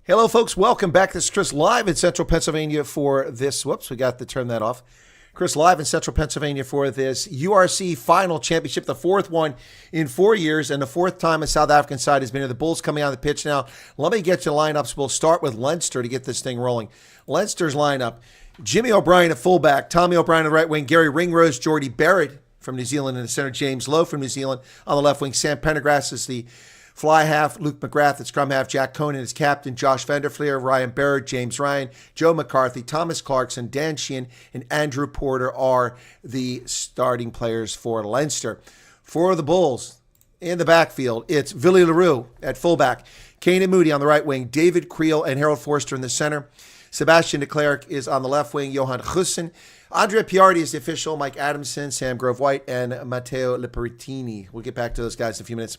Hello, folks. Welcome back. This is Chris live in Central Pennsylvania for this. Whoops, we got to turn that off. Chris live in Central Pennsylvania for this URC final championship, the fourth one in 4 years, and the fourth time a South African side has been here. The Bulls coming on the pitch now. Let me get you lineups. We'll start with Leinster to get this thing rolling. Leinster's lineup: Jimmy O'Brien at fullback, Tommy O'Brien on the right wing, Gary Ringrose, Geordie Barrett from New Zealand in the center, James Lowe from New Zealand on the left wing, Sam Pendergrass is the fly half, Luke McGrath at scrum half, Jack Conan is captain, Josh Vanderfleer, Ryan Baird, James Ryan, Joe McCarthy, Thomas Clarkson, Dan Sheehan, and Andrew Porter are the starting players for Leinster. For the Bulls, in the backfield, it's Billy LaRue at fullback, Kanan Moody on the right wing, David Creel and Harold Forster in the center. Sebastian de Klerk is on the left wing, Johan Gussen. Andrea Piardi is the official, Mike Adamson, Sam Grove-White, and Matteo Liperitini. We'll get back to those guys in a few minutes.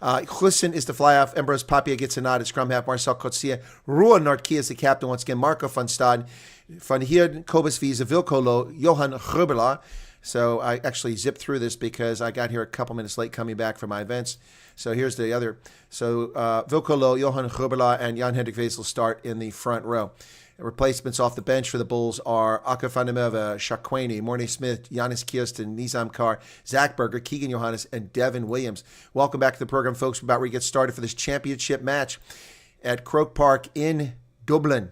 Gussen is the fly off. Ambrose Papia gets a nod at scrum half. Marcel Kotsia. Ruan Nordkia is the captain once again. Marco van Staden. Van Heerden, Kobus Wiese, Wilco Lo, Johan Grubela. So I actually zipped through this because I got here a couple minutes late coming back from my events. So here's the other. So Wilco Lo, Johan Grubela, and Jan-Hendrik Wezel start in the front row. Replacements off the bench for the Bulls are Aka van der Merwe, Shaquani, Mornay Smith, Giannis Kirsten, Nizam Carr, Zach Berger, Keegan Johannes, and Devin Williams. Welcome back to the program, folks. We're about ready to get started for this championship match at Croke Park in Dublin.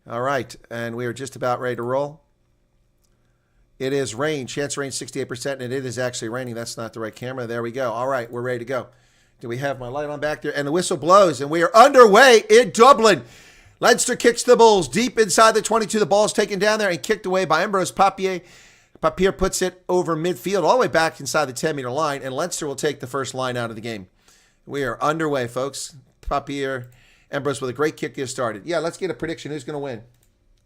All right, and we are just about ready to roll. It is rain. Chance of rain 68%, and it is actually raining. That's not the right camera. There we go. All right, we're ready to go. Do we have my light on back there? And the whistle blows, and we are underway in Dublin. Leinster kicks the Bulls deep inside the 22. The ball's taken down there and kicked away by Ambrose Papier. Papier puts it over midfield, all the way back inside the 10-meter line, and Leinster will take the first line out of the game. We are underway, folks. Papier, Ambrose with a great kick to get started. Yeah, let's get a prediction. Who's going to win?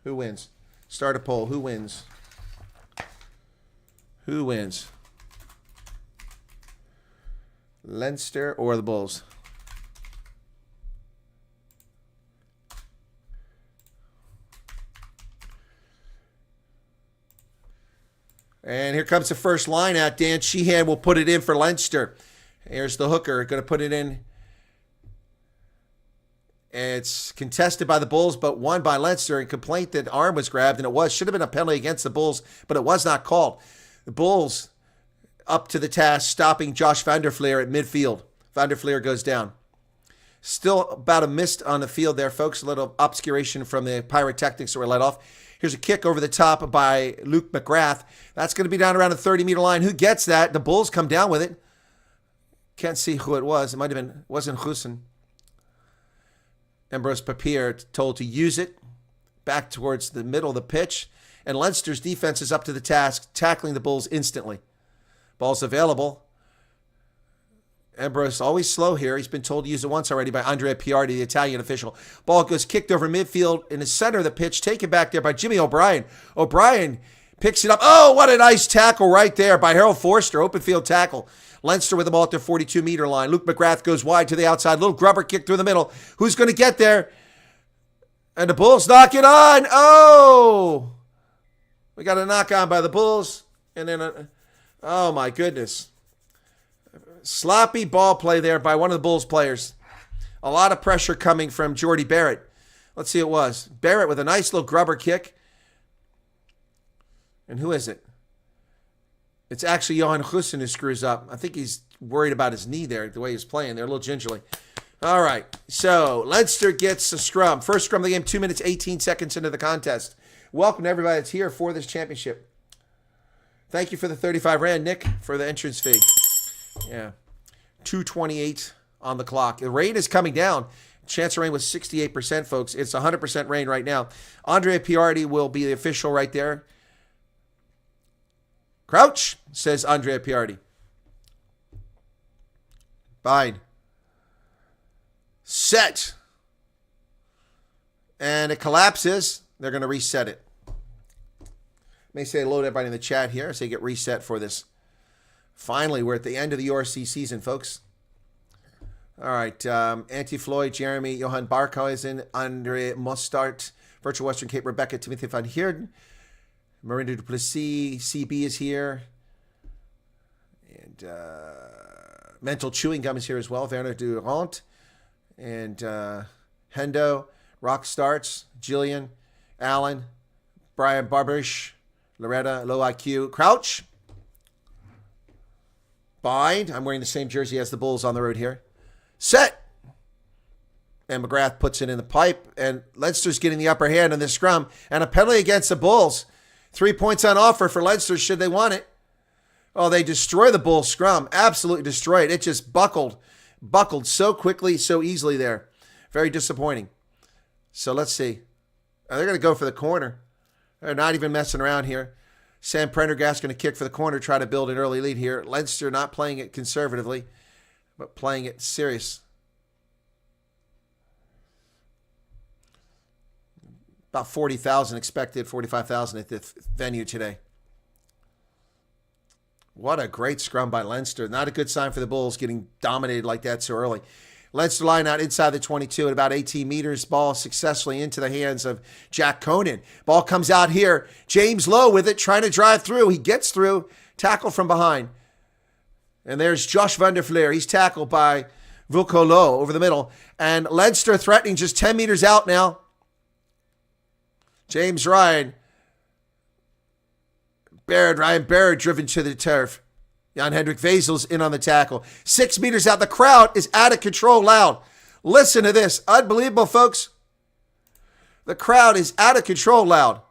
Who wins? Start a poll. Who wins? Who wins? Leinster or the Bulls? And here comes the first line out. Dan Sheehan will put it in for Leinster. Here's the hooker. Going to put it in. It's contested by the Bulls, but won by Leinster. And complaint that arm was grabbed, and it was. Should have been a penalty against the Bulls, but it was not called. The Bulls up to the task, stopping Josh Vanderfleer at midfield. Vanderfleer goes down. Still about a missed on the field there, folks. A little obscuration from the pyrotechnics that were let off. Here's a kick over the top by Luke McGrath. That's going to be down around the 30-meter line. Who gets that? The Bulls come down with it. Can't see who it was. It might have been, wasn't Gussen. Ambrose Papier told to use it back towards the middle of the pitch. And Leinster's defense is up to the task, tackling the Bulls instantly. Ball's available. Ambrose always slow here. He's been told to use it once already by Andrea Piardi, the Italian official. Ball goes kicked over midfield in the center of the pitch, taken back there by Jimmy O'Brien. O'Brien picks it up. Oh, what a nice tackle right there by Harold Forster, open field tackle. Leinster with the ball at their 42-meter line. Luke McGrath goes wide to the outside. Little grubber kick through the middle. Who's going to get there? And the Bulls knock it on. Oh! We got a knock on by the Bulls. And then, oh my goodness. Sloppy ball play there by one of the Bulls players. A lot of pressure coming from Geordie Barrett. Let's see who it was. Barrett with a nice little grubber kick. And who is it? It's actually Johan Gussen who screws up. I think he's worried about his knee there, the way he's playing there, a little gingerly. All right, so Leinster gets a scrum. First scrum of the game, 2 minutes, 18 seconds into the contest. Welcome to everybody that's here for this championship. Thank you for the 35 Rand, Nick, for the entrance fee. Yeah, 2:28 on the clock. The rain is coming down. Chance of rain was 68%, folks. It's 100% rain right now. Andrea Piardi will be the official right there. Crouch, says Andrea Piardi. Bind. Set. And it collapses. They're going to reset it. May say hello to everybody in the chat here as they get reset for this. Finally, we're at the end of the URC season, folks. All right. Auntie Floyd, Jeremy, Johan Barkhuizen, Andre Mostart, Virtual Western Cape, Rebecca, Timothy van Heerden, Miranda Duplessis, CB is here. And Mental Chewing Gum is here as well. Werner Durant and Hendo. Rock starts. Jillian, Allen, Brian Barbarish, Loretta, low IQ. Crouch. Bind. I'm wearing the same jersey as the Bulls on the road here. Set. And McGrath puts it in the pipe. And Leinster's getting the upper hand in this scrum. And a penalty against the Bulls. 3 points on offer for Leinster should they want it. Oh, they destroy the Bulls scrum. Absolutely destroyed. It just buckled so quickly, so easily there. Very disappointing. So let's see. They're going to go for the corner. They're not even messing around here. Sam Prendergast going to kick for the corner, try to build an early lead here. Leinster not playing it conservatively, but playing it serious. About 40,000 expected, 45,000 at the venue today. What a great scrum by Leinster. Not a good sign for the Bulls getting dominated like that so early. Leinster line out inside the 22 at about 18 meters. Ball successfully into the hands of Jack Conan. Ball comes out here. James Lowe with it, trying to drive through. He gets through. Tackle from behind. And there's Josh van der Fleer. He's tackled by Wilco Lowe over the middle. And Leinster threatening just 10 meters out now. James Ryan Baird driven to the turf. Jan-Hendrik Vezel's in on the tackle. 6 meters out. The crowd is out of control loud. Listen to this. Unbelievable, folks. The crowd is out of control loud.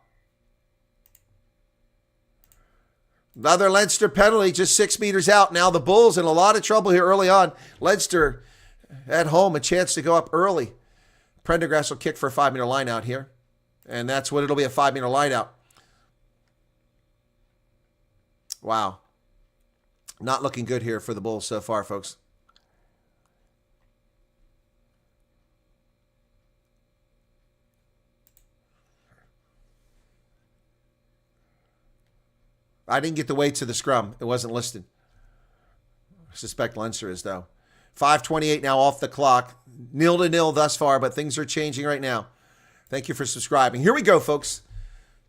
Another Leinster penalty just 6 meters out. Now the Bulls in a lot of trouble here early on. Leinster at home, a chance to go up early. Prendergast will kick for a 5-meter line out here. And that's what it'll be, a 5-meter line out. Wow. Not looking good here for the Bulls so far, folks. I didn't get the weights of the scrum. It wasn't listed. I suspect Leinster is, though. 5:28 now off the clock. 0-0 thus far, but things are changing right now. Thank you for subscribing. Here we go, folks.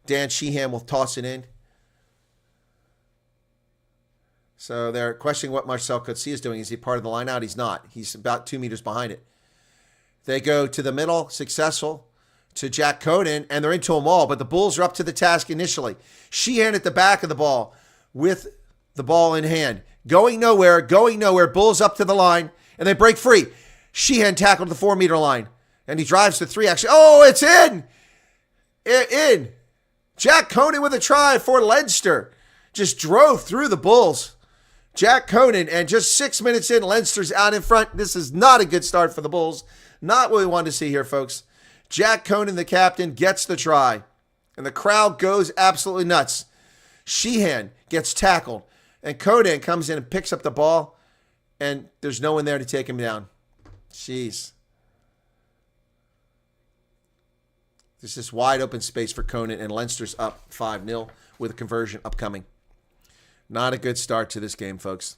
Dan Sheehan will toss it in. So they're questioning what Marcel Coetzee is doing. Is he part of the line out? He's not. He's about 2 meters behind it. They go to the middle, successful, to Jack Conan, and they're into them all. But the Bulls are up to the task initially. Sheehan at the back of the ball with the ball in hand. Going nowhere. Bulls up to the line, and they break free. Sheehan tackled the 4-meter line, and he drives to 3, actually. Oh, it's in! In! Jack Conan with a try for Leinster. Just drove through the Bulls. Jack Conan, and just 6 minutes in, Leinster's out in front. This is not a good start for the Bulls. Not what we wanted to see here, folks. Jack Conan, the captain, gets the try. And the crowd goes absolutely nuts. Sheehan gets tackled. And Conan comes in and picks up the ball. And there's no one there to take him down. Jeez. There's this wide open space for Conan, and Leinster's up 5-0 with a conversion upcoming. Not a good start to this game, folks.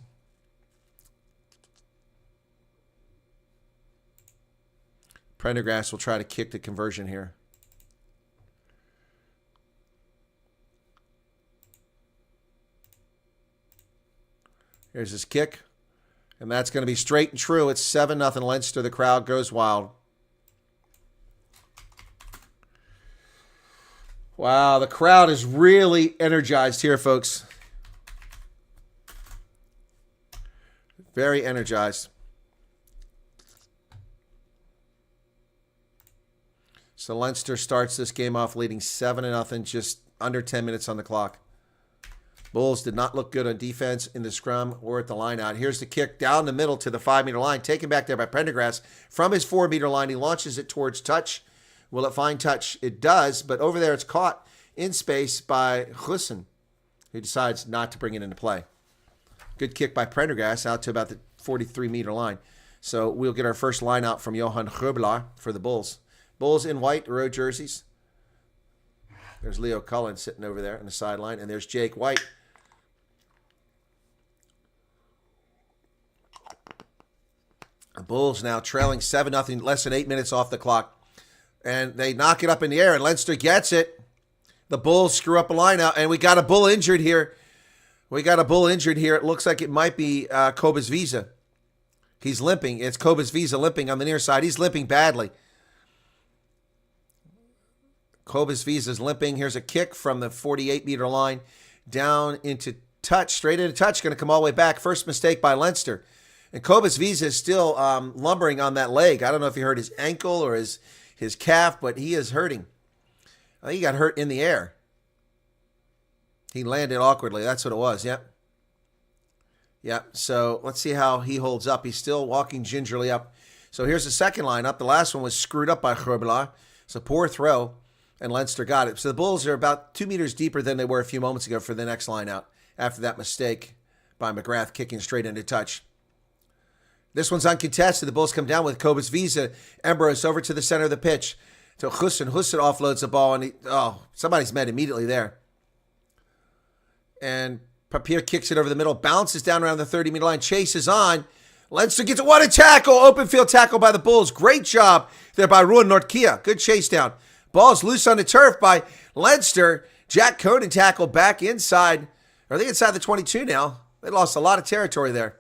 Prendergast will try to kick the conversion here. Here's his kick. And that's going to be straight and true. It's 7-0 Leinster. The crowd goes wild. Wow, the crowd is really energized here, folks. Very energized. So Leinster starts this game off leading 7-0, just under 10 minutes on the clock. Bulls did not look good on defense in the scrum or at the line out. Here's the kick down the middle to the 5-meter line, taken back there by Prendergast from his 4-meter line. He launches it towards touch. Will it find touch? It does, but over there it's caught in space by Hussen, who decides not to bring it into play. Good kick by Prendergast out to about the 43-meter line. So we'll get our first line out from Johan Grubelaar for the Bulls. Bulls in white, road jerseys. There's Leo Cullen sitting over there on the sideline, and there's Jake White. The Bulls now trailing 7-0, less than 8 minutes off the clock. And they knock it up in the air, and Leinster gets it. The Bulls screw up a line out, and we got a Bull injured here. It looks like it might be Cobus Visa. He's limping. It's Cobus Visa limping on the near side. He's limping badly. Cobus Visa's limping. Here's a kick from the 48-meter line down into touch, straight into touch. Going to come all the way back. First mistake by Leinster. And Cobus Visa is still lumbering on that leg. I don't know if he hurt his ankle or his calf, but he is hurting. I think he got hurt in the air. He landed awkwardly. That's what it was. Yep. Yep. So let's see how he holds up. He's still walking gingerly up. So here's the second line up. The last one was screwed up by Gerbela. It's a poor throw, and Leinster got it. So the Bulls are about 2 meters deeper than they were a few moments ago for the next line out after that mistake by McGrath kicking straight into touch. This one's uncontested. The Bulls come down with Cobus Visa. Ambrose over to the center of the pitch to Hussein. Hussein offloads the ball, and somebody's met immediately there. And Papier kicks it over the middle, bounces down around the 30-meter line, chases on. Leinster gets it. What a tackle. Open field tackle by the Bulls. Great job there by Ruan Nordkia. Good chase down. Ball's loose on the turf by Leinster. Jack Conan tackle back inside. Are they inside the 22 now? They lost a lot of territory there.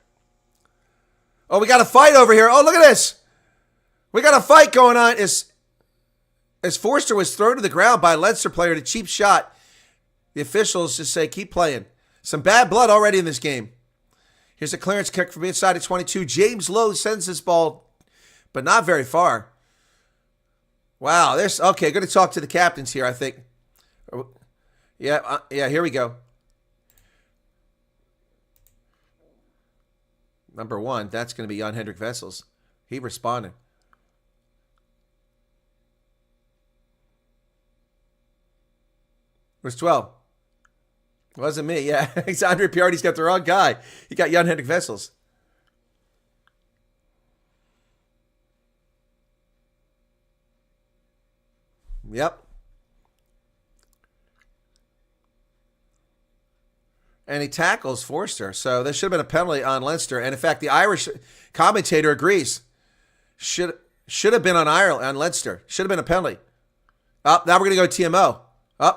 Oh, we got a fight over here. Oh, look at this. We got a fight going on as Forster was thrown to the ground by a Leinster player at a cheap shot. The officials just say, keep playing. Some bad blood already in this game. Here's a clearance kick from inside of 22. James Lowe sends this ball, but not very far. Wow, okay, going to talk to the captains here, I think. Yeah, here we go. Number 1, that's going to be Jan-Hendrik Wessels. He responded. It was 12. It wasn't me, yeah. Andre Piardi's got the wrong guy. He got Jan-Hendrik Wessels. Yep. And he tackles Forster. So there should have been a penalty on Leinster. And in fact, the Irish commentator agrees. Should have been on Ireland, on Leinster. Should have been a penalty. Now we're going to go TMO.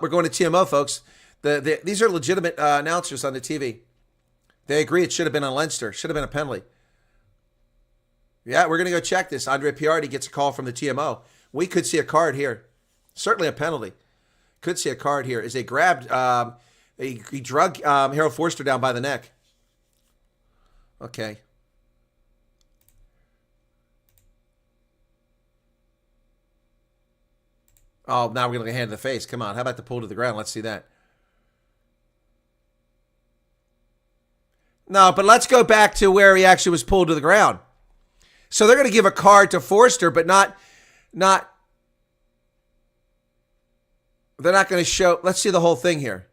We're going to TMO, folks. These are legitimate announcers on the TV. They agree it should have been on Leinster. Should have been a penalty. Yeah, we're going to go check this. Andre Piardi gets a call from the TMO. We could see a card here. Certainly a penalty. Could see a card here. As they grabbed, he drug Harold Forster down by the neck. Okay. Oh, now we're going to hand to the face. Come on. How about the pull to the ground? Let's see that. No, but let's go back to where he actually was pulled to the ground. So they're going to give a card to Forster, but not they're not going to show. Let's see the whole thing here.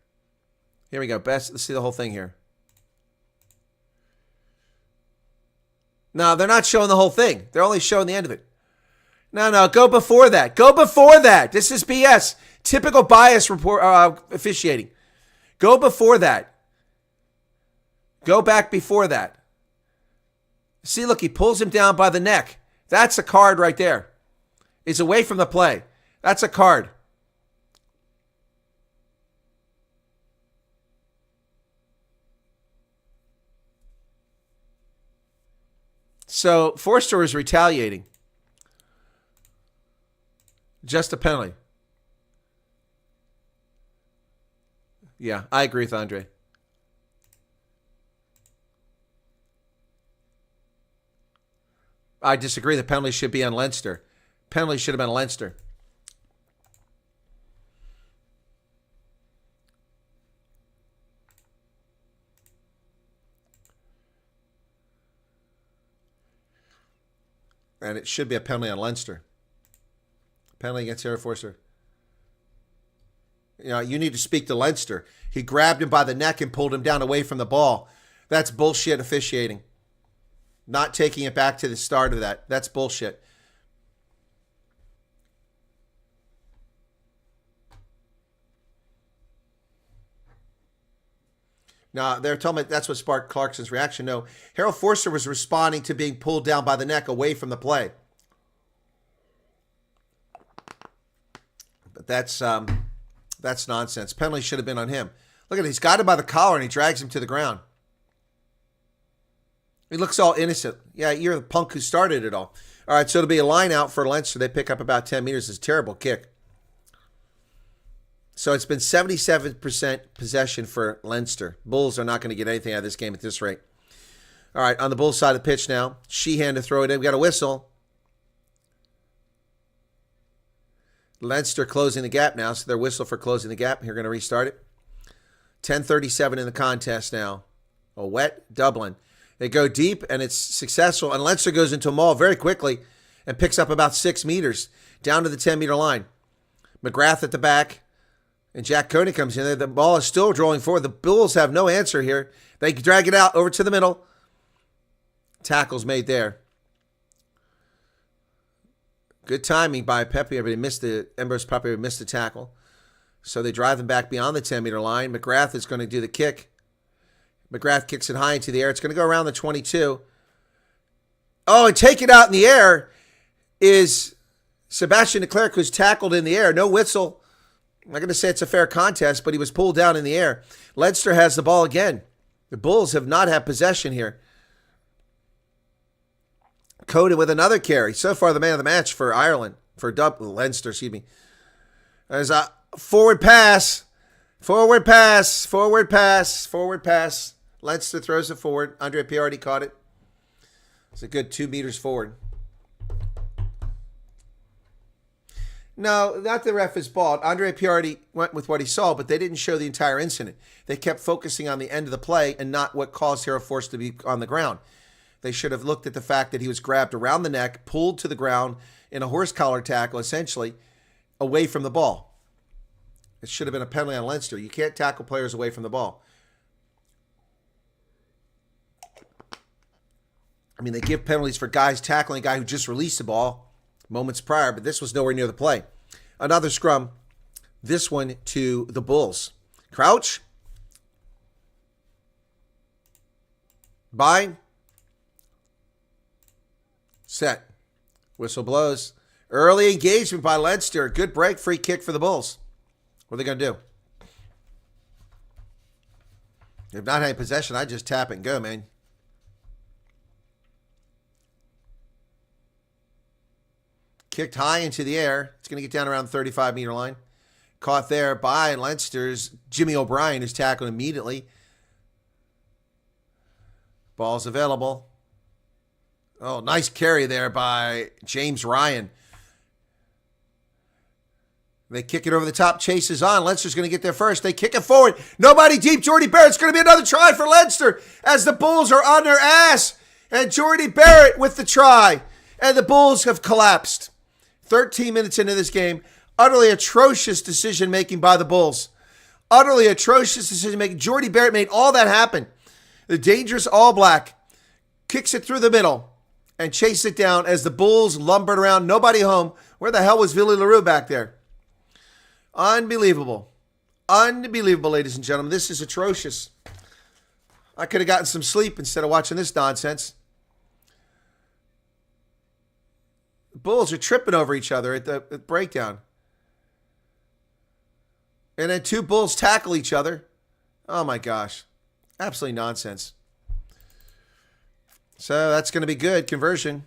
Here we go. Let's see the whole thing here. No, they're not showing the whole thing. They're only showing the end of it. No, go before that. Go before that. This is BS. Typical bias report officiating. Go before that. Go back before that. See, look, he pulls him down by the neck. That's a card right there. It's away from the play. That's a card. So Forster is retaliating. Just a penalty. Yeah, I agree with Andre. I disagree. The penalty should be on Leinster. Penalty should have been on Leinster. And it should be a penalty on Leinster. Penalty against Harold Forster. You know, you need to speak to Leinster. He grabbed him by the neck and pulled him down away from the ball. That's bullshit officiating. Not taking it back to the start of that. That's bullshit. Now, they're telling me that's what sparked Clarkson's reaction. No, Harold Forster was responding to being pulled down by the neck away from the play. But that's nonsense. Penalty should have been on him. Look at it. He's got him by the collar and he drags him to the ground. He looks all innocent. Yeah, you're the punk who started it all. All right, so it'll be a line out for Leinster. They pick up about 10 meters. It's a terrible kick. So it's been 77% possession for Leinster. Bulls are not going to get anything out of this game at this rate. All right, on the Bulls side of the pitch now. Sheehan to throw it in. We got a whistle. Leinster closing the gap now, so their whistle for closing the gap. You're going to restart it. 10:37 in the contest now. A wet Dublin. They go deep, and it's successful. And Leinster goes into a maul very quickly and picks up about 6 meters down to the 10-meter line. McGrath at the back, and Jack Coney comes in there. The ball is still rolling forward. The Bulls have no answer here. They drag it out over to the middle. Tackles made there. Good timing by Pepe. Everybody missed the Embers Pepe missed the tackle. So they drive them back beyond the 10-meter line. McGrath is going to do the kick. McGrath kicks it high into the air. It's going to go around the 22. Oh, and take it out in the air is Sebastian Leclerc, who's tackled in the air. No whistle. I'm not going to say it's a fair contest, but he was pulled down in the air. Leinster has the ball again. The Bulls have not had possession here. Coda with another carry. So far, the man of the match for Ireland, for Leinster, excuse me. There's a forward pass. Forward pass. Forward pass. Forward pass. Leinster throws it forward. Andre Piardi caught it. It's a good 2 meters forward. No, not the ref is bald. Andre Piardi went with what he saw, but they didn't show the entire incident. They kept focusing on the end of the play and not what caused Hero Force to be on the ground. They should have looked at the fact that he was grabbed around the neck, pulled to the ground in a horse collar tackle, essentially, away from the ball. It should have been a penalty on Leinster. You can't tackle players away from the ball. I mean, they give penalties for guys tackling a guy who just released the ball moments prior, but this was nowhere near the play. Another scrum. This one to the Bulls. Crouch. Bind. Set. Whistle blows. Early engagement by Leinster. Good break. Free kick for the Bulls. What are they going to do? If not having possession, I just tap and go, man. Kicked high into the air. It's going to get down around the 35-meter line. Caught there by Leinster's Jimmy O'Brien, who's tackled immediately. Ball's available. Oh, nice carry there by James Ryan. They kick it over the top. Chase is on. Leinster's going to get there first. They kick it forward. Nobody deep. Jordy Barrett's going to be another try for Leinster as the Bulls are on their ass. And Jordy Barrett with the try. And the Bulls have collapsed. 13 minutes into this game. Utterly atrocious decision-making by the Bulls. Utterly atrocious decision-making. Jordy Barrett made all that happen. The dangerous All Black kicks it through the middle and chased it down as the Bulls lumbered around. Nobody home. Where the hell was Billy LaRue back there? Unbelievable. Unbelievable, ladies and gentlemen. This is atrocious. I could have gotten some sleep instead of watching this nonsense. The Bulls are tripping over each other at the breakdown. And then 2 Bulls tackle each other. Oh, my gosh. Absolutely nonsense. So that's going to be good. Conversion.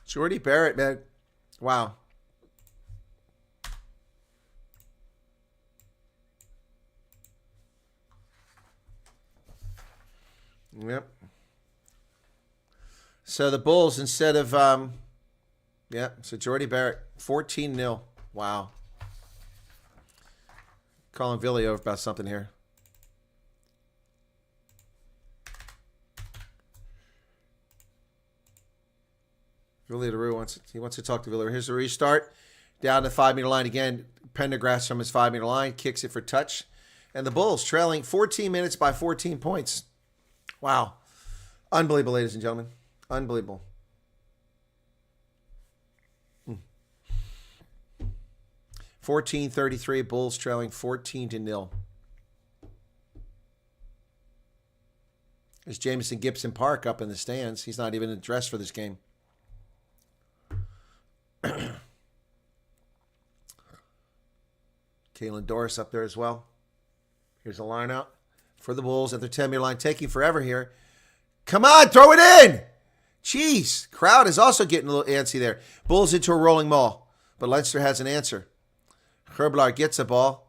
Jordy Barrett, man. Wow. Yep. So the Bulls, instead of, so Jordy Barrett, 14-0. Wow. Calling Billy over about something here. Billy LaRue wants to talk to Villarreal. Here's the restart. Down the 5-meter line again. Pendergrass from his 5-meter line. Kicks it for touch. And the Bulls trailing 14 minutes by 14 points. Wow. Unbelievable, ladies and gentlemen. Unbelievable. 14-33. Bulls trailing 14-0. There's Jamison Gibson Park up in the stands. He's not even dressed for this game. Kalen Doris up there as well. Here's a line out for the Bulls at their 10-meter line. Taking forever here. Come on, throw it in. Jeez. Crowd is also getting a little antsy there. Bulls into a rolling maul. but Leinster has an answer. Herblar gets a ball.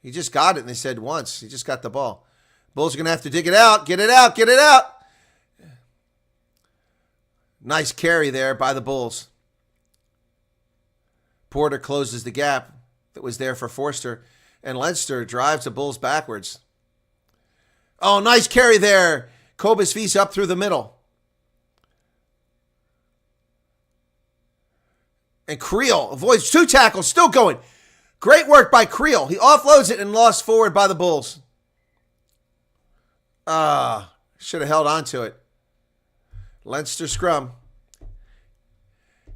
He just got it, and they said once. He just got the ball. Bulls are going to have to dig it out. Get it out. Get it out. Nice carry there by the Bulls. Porter closes the gap that was there for Forster, and Leinster drives the Bulls backwards. Oh, nice carry there. Cobus Feast up through the middle. And Creel avoids 2 tackles, still going. Great work by Creel. He offloads it and lost forward by the Bulls. Should have held on to it. Leinster scrum.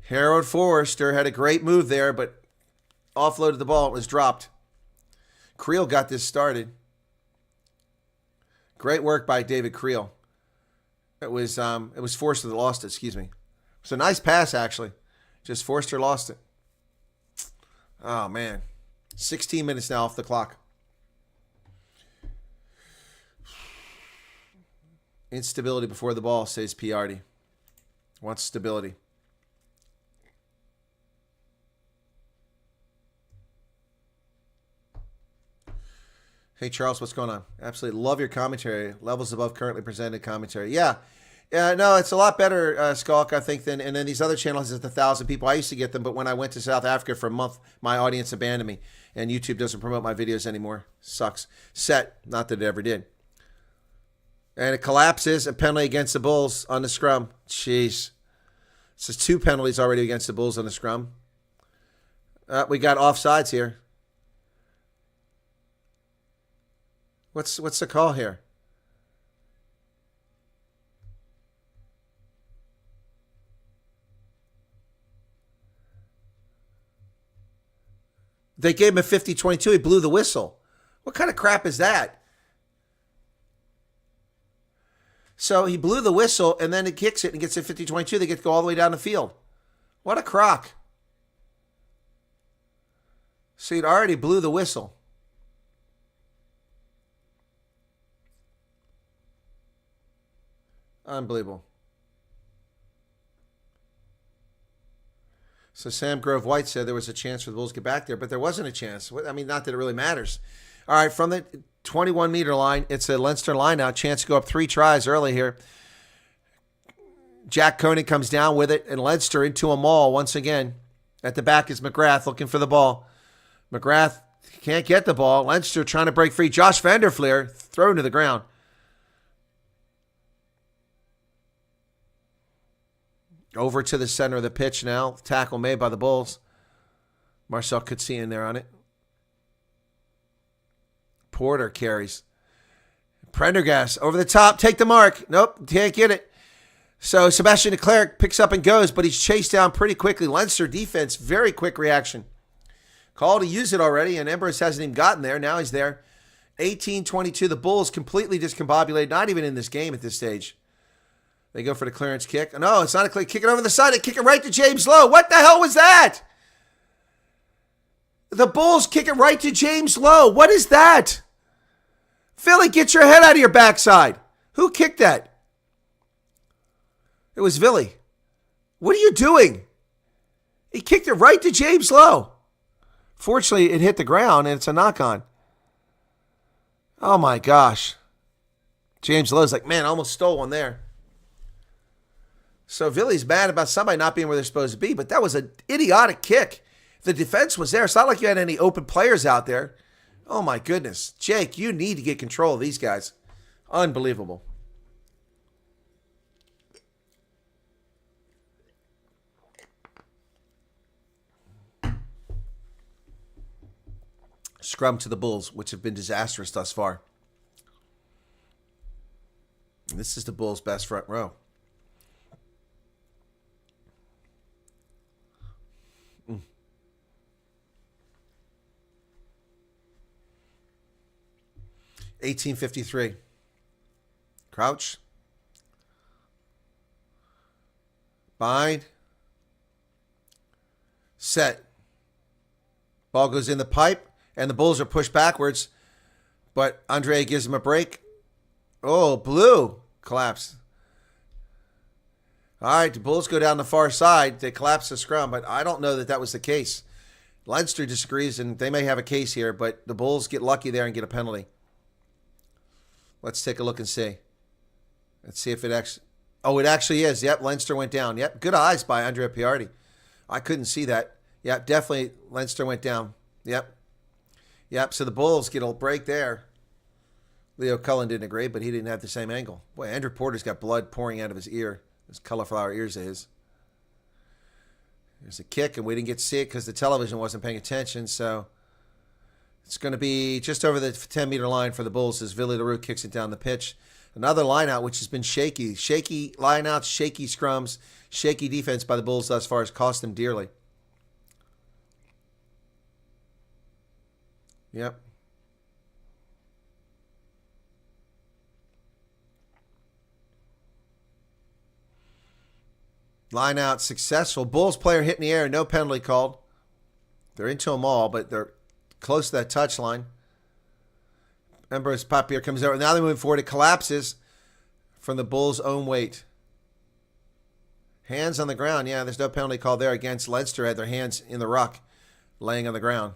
Harold Forster had a great move there, but offloaded the ball. It was dropped. Creel got this started. Great work by David Creel. It was Forster that lost it, excuse me. It was a nice pass, actually. Just Forster lost it. Oh, man. 16 minutes now off the clock. Instability before the ball, says Piardi. Wants stability. Hey, Charles, what's going on? Absolutely love your commentary. Levels above currently presented commentary. Yeah. No, it's a lot better, Skulk, I think, and then these other channels has 1,000 people. I used to get them, but when I went to South Africa for a month, my audience abandoned me, and YouTube doesn't promote my videos anymore. Sucks. Set. Not that it ever did. And it collapses. A penalty against the Bulls on the scrum. Jeez. This is 2 penalties already against the Bulls on the scrum. We got offsides here. What's the call here? They gave him a 50-22. He blew the whistle. What kind of crap is that? So he blew the whistle, and then he kicks it and gets a 50-22. They get to go all the way down the field. What a crock. So he'd already blew the whistle. Unbelievable. So Sam Grove White said there was a chance for the Bulls to get back there, but there wasn't a chance. I mean, not that it really matters. All right, from the 21-meter line, it's a Leinster line now. Chance to go up 3 tries early here. Jack Koenig comes down with it, and Leinster into a maul once again. At the back is McGrath looking for the ball. McGrath can't get the ball. Leinster trying to break free. Josh Vanderfleer thrown to the ground. Over to the center of the pitch now. Tackle made by the Bulls. Marcel Coetzee in there on it. Porter carries. Prendergast over the top. Take the mark. Nope, can't get it. So Sebastian Leclerc picks up and goes, but he's chased down pretty quickly. Leinster defense, very quick reaction. Call to use it already, and Embers hasn't even gotten there. Now he's there. 18-22. The Bulls completely discombobulated. Not even in this game at this stage. They go for the clearance kick. No, it's not a clear. Kick it over the side. They kick it right to James Lowe. What the hell was that? The Bulls kick it right to James Lowe. What is that? Philly, get your head out of your backside. Who kicked that? It was Philly. What are you doing? He kicked it right to James Lowe. Fortunately, it hit the ground, and it's a knock-on. Oh, my gosh. James Lowe's like, man, I almost stole one there. So Philly's mad about somebody not being where they're supposed to be, but that was an idiotic kick. The defense was there. It's not like you had any open players out there. Oh, my goodness. Jake, you need to get control of these guys. Unbelievable. Scrum to the Bulls, which have been disastrous thus far. And this is the Bulls' best front row. 1853. Crouch. Bind. Set. Ball goes in the pipe, and the Bulls are pushed backwards, but Andre gives him a break. Oh, blue. Collapse. All right, the Bulls go down the far side. They collapse the scrum, but I don't know that that was the case. Leinster disagrees, and they may have a case here, but the Bulls get lucky there and get a penalty. Let's take a look and see. Let's see if it actually... Oh, it actually is. Yep, Leinster went down. Yep, good eyes by Andrea Piardi. I couldn't see that. Yep, definitely Leinster went down. Yep. Yep, so the Bulls get a break there. Leo Cullen didn't agree, but he didn't have the same angle. Boy, Andrew Porter's got blood pouring out of his ear. Those cauliflower ears of his. There's a kick, and we didn't get to see it because the television wasn't paying attention, so it's going to be just over the 10-meter line for the Bulls as Willie LaRue kicks it down the pitch. Another line-out, which has been shaky. Shaky line-outs, shaky scrums, shaky defense by the Bulls thus far has cost them dearly. Yep. Line out successful. Bulls player hit in the air. No penalty called. They're into them all, but they're close to that touch line. Ambrose Papier comes over. Now they're moving forward. It collapses from the Bulls' own weight. Hands on the ground. Yeah, there's no penalty called there against Leinster. Had their hands in the ruck, laying on the ground.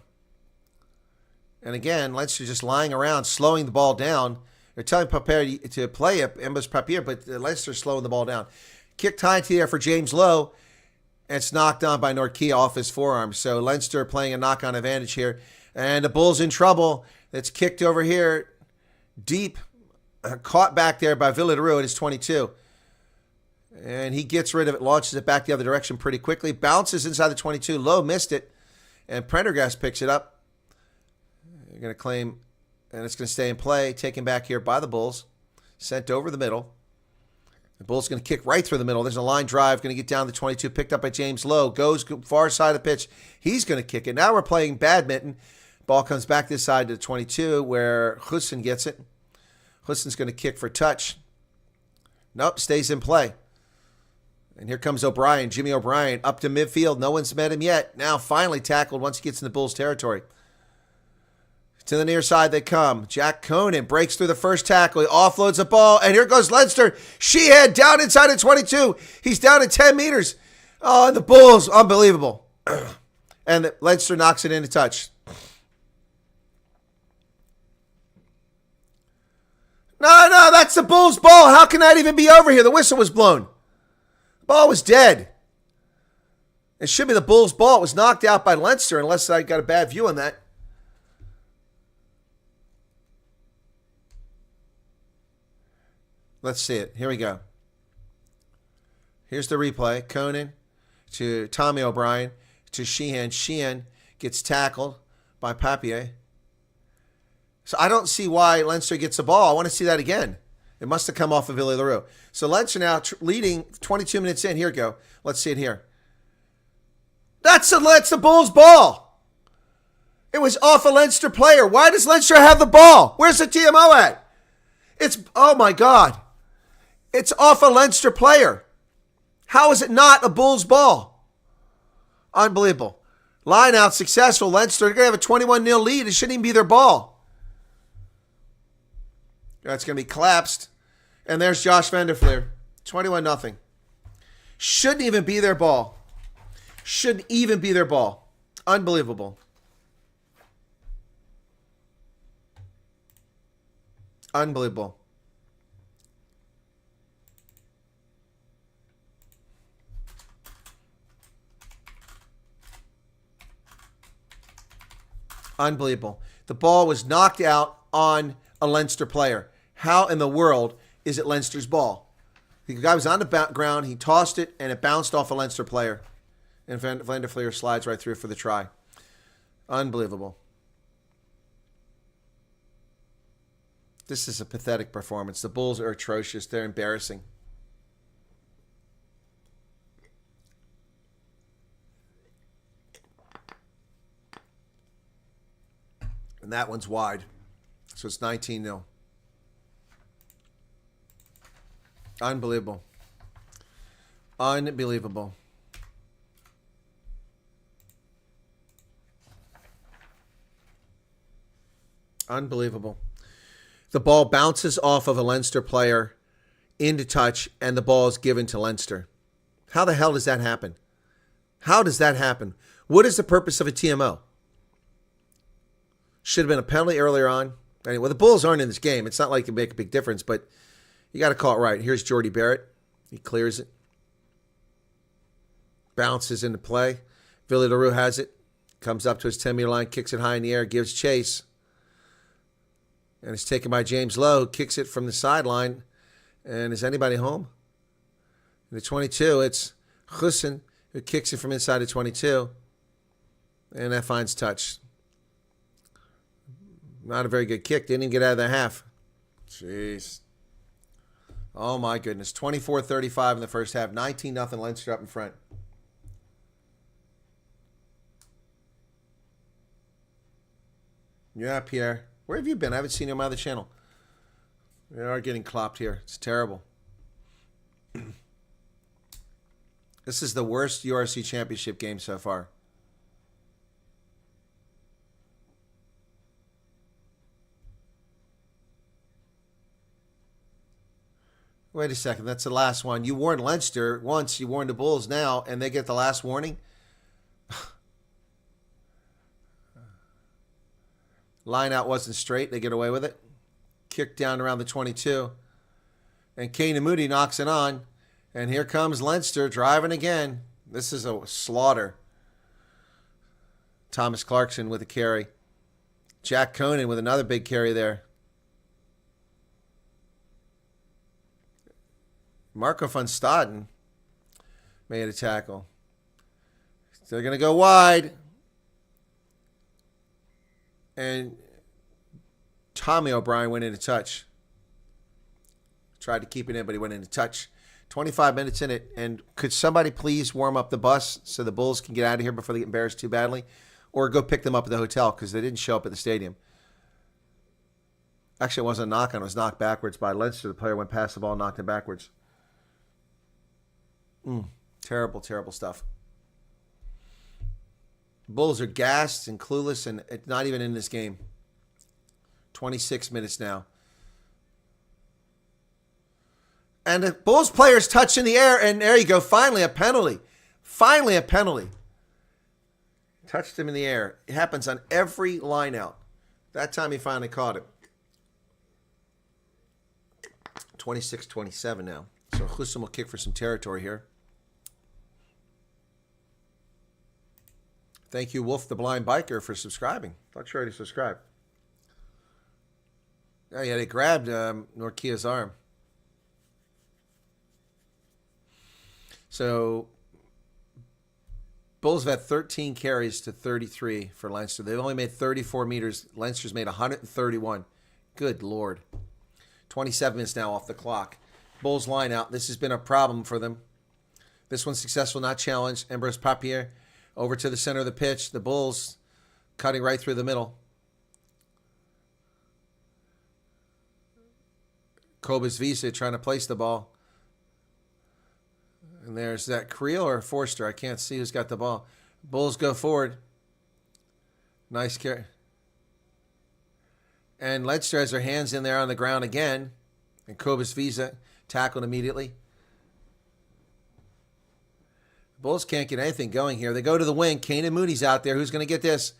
And again, Leinster just lying around, slowing the ball down. They're telling Papier to play it, Ambrose Papier, but Leinster's slowing the ball down. Kicked high into the air for James Lowe, and it's knocked on by Norkia off his forearm. So Leinster playing a knock-on advantage here. And the Bulls in trouble. It's kicked over here deep, caught back there by Willie LaRue at his 22. And he gets rid of it, launches it back the other direction pretty quickly, bounces inside the 22. Lowe missed it, and Prendergast picks it up. They're going to claim, and it's going to stay in play, taken back here by the Bulls, sent over the middle. The Bulls going to kick right through the middle. There's a line drive, going to get down the 22, picked up by James Lowe, goes far side of the pitch. He's going to kick it. Now we're playing badminton. Ball comes back this side to the 22 where Hussein gets it. Hussein's going to kick for touch. Nope, stays in play. And here comes O'Brien, Jimmy O'Brien, up to midfield. No one's met him yet. Now finally tackled once he gets in the Bulls' territory. To the near side they come. Jack Conan breaks through the first tackle. He offloads the ball, and here goes Leinster. Sheehan down inside of 22. He's down at 10 meters. Oh, and the Bulls, unbelievable. And Leinster knocks it into touch. No, that's the Bulls' ball. How can that even be over here? The whistle was blown. The ball was dead. It should be the Bulls' ball. It was knocked out by Leinster, unless I got a bad view on that. Let's see it. Here we go. Here's the replay. Conan to Tommy O'Brien to Sheehan. Sheehan gets tackled by Papier. So I don't see why Leinster gets the ball. I want to see that again. It must have come off of Willie LaRue. So Leinster now leading 22 minutes in. Here we go. Let's see it here. That's the Bulls' ball. It was off a Leinster player. Why does Leinster have the ball? Where's the TMO at? Oh my God. It's off a Leinster player. How is it not a Bulls ball? Unbelievable. Line out successful. Leinster, they're going to have a 21-0 lead. It shouldn't even be their ball. That's going to be collapsed. And there's Josh Van der Fleer. 21-0. Shouldn't even be their ball. Shouldn't even be their ball. Unbelievable. Unbelievable. Unbelievable. The ball was knocked out on a Leinster player. How in the world is it Leinster's ball? The guy was on the ground. He tossed it, and it bounced off a Leinster player. And Van der Fleer slides right through for the try. Unbelievable. This is a pathetic performance. The Bulls are atrocious. They're embarrassing. And that one's wide. So it's 19-0. Unbelievable. Unbelievable. Unbelievable. The ball bounces off of a Leinster player into touch, and the ball is given to Leinster. How the hell does that happen? How does that happen? What is the purpose of a TMO? Should have been a penalty earlier on. Anyway, the Bulls aren't in this game. It's not like it make a big difference, but you got to call it right. Here's Jordy Barrett. He clears it. Bounces into play. Billy LaRue has it. Comes up to his 10-meter line, kicks it high in the air, gives chase. And it's taken by James Lowe, kicks it from the sideline. And is anybody home? In the 22, it's Hussein who kicks it from inside the 22. And that finds touch. Not a very good kick. Didn't even get out of the half. Jeez. Oh, my goodness. 24-35 in the first half. 19-0 Leinster up in front. Yeah, Pierre. Where have you been? I haven't seen you on my other channel. We are getting clopped here. It's terrible. This is the worst URC championship game so far. Wait a second. That's the last one. You warned Leinster once. You warned the Bulls now, and they get the last warning? Line out wasn't straight. They get away with it. Kick down around the 22. And Kane Moody knocks it on. And here comes Leinster driving again. This is a slaughter. Thomas Clarkson with a carry. Jack Conan with another big carry there. Marco van Staden made a tackle. They're going to go wide. And Tommy O'Brien went into touch. Tried to keep it in, but he went into touch. 25 minutes in it. And could somebody please warm up the bus so the Bulls can get out of here before they get embarrassed too badly? Or go pick them up at the hotel because they didn't show up at the stadium. Actually, it wasn't a knock on. It was knocked backwards by Leinster. The player went past the ball and knocked it backwards. Terrible, terrible stuff. Bulls are gassed and clueless and not even in this game. 26 minutes now. And the Bulls players touch in the air, and there you go. Finally a penalty. Finally a penalty. Touched him in the air. It happens on every line out. That time he finally caught him. 26-27 now. So Hussein will kick for some territory here. Thank you, Wolf the Blind Biker, for subscribing. Thought you already subscribed. Oh, yeah, they grabbed Norkia's arm. So, Bulls have had 13 carries to 33 for Leinster. They've only made 34 meters. Leinster's made 131. Good Lord. 27 minutes now off the clock. Bulls line out. This has been a problem for them. This one's successful, not challenged. Ambrose Papier over to the center of the pitch. The Bulls cutting right through the middle. Cobus Visa trying to place the ball. And there's that Creel or Forster. I can't see who's got the ball. Bulls go forward. Nice carry. And Leinster has their hands in there on the ground again. And Cobus Visa tackled immediately. Bulls can't get anything going here. They go to the wing. Kane Moody's out there. Who's going to get this?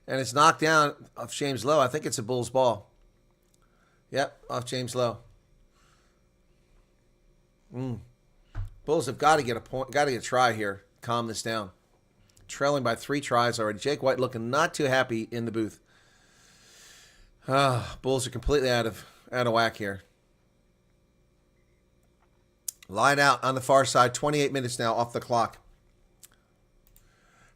And it's knocked down off James Lowe. I think it's a Bulls ball. Yep, off James Lowe. Bulls have got to get a point, got to get a try here. Calm this down. Trailing by 3 tries already. Jake White looking not too happy in the booth. Bulls are completely out of whack here. Line out on the far side. 28 minutes now off the clock.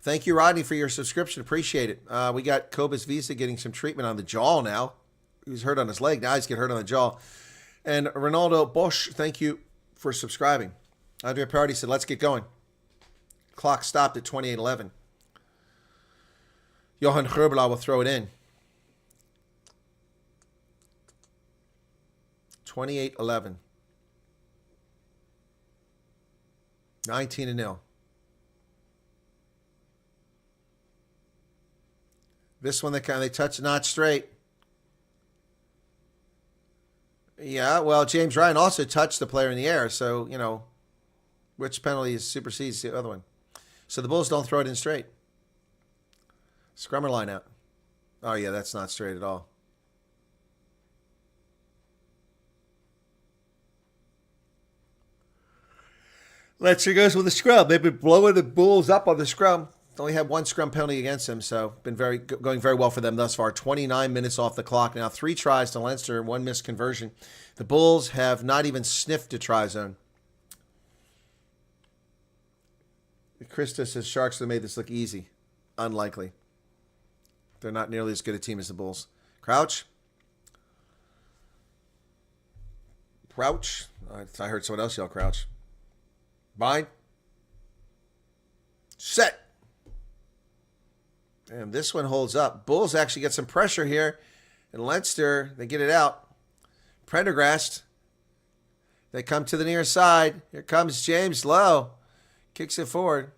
Thank you, Rodney, for your subscription. Appreciate it. We got Cobus Visa getting some treatment on the jaw now. He was hurt on his leg. Now he's getting hurt on the jaw. And Ronaldo Bosch, thank you for subscribing. Andre Party said, let's get going. Clock stopped at 28:11. Johan Gerbela will throw it in. 28:11. 19-0. This one, they touch not straight. Yeah, well, James Ryan also touched the player in the air, so, you know, Which penalty supersedes the other one? So the Bulls don't throw it in straight. Scrum or line out? Oh, yeah, that's not straight at all. Leinster goes with the scrum. They've been blowing the Bulls up on the scrum. Only had one scrum penalty against him, so been going very well for them thus far. 29 minutes off the clock. Now 3 tries to Leinster, 1 missed conversion. The Bulls have not even sniffed a try zone. Christa says Sharks have made this look easy. Unlikely. They're not nearly as good a team as the Bulls. Crouch. Crouch. I heard someone else yell crouch. Bind. Set. And this one holds up. Bulls actually get some pressure here. And Leinster, they get it out. Prendergast. They come to the near side. Here comes James Lowe. Kicks it forward.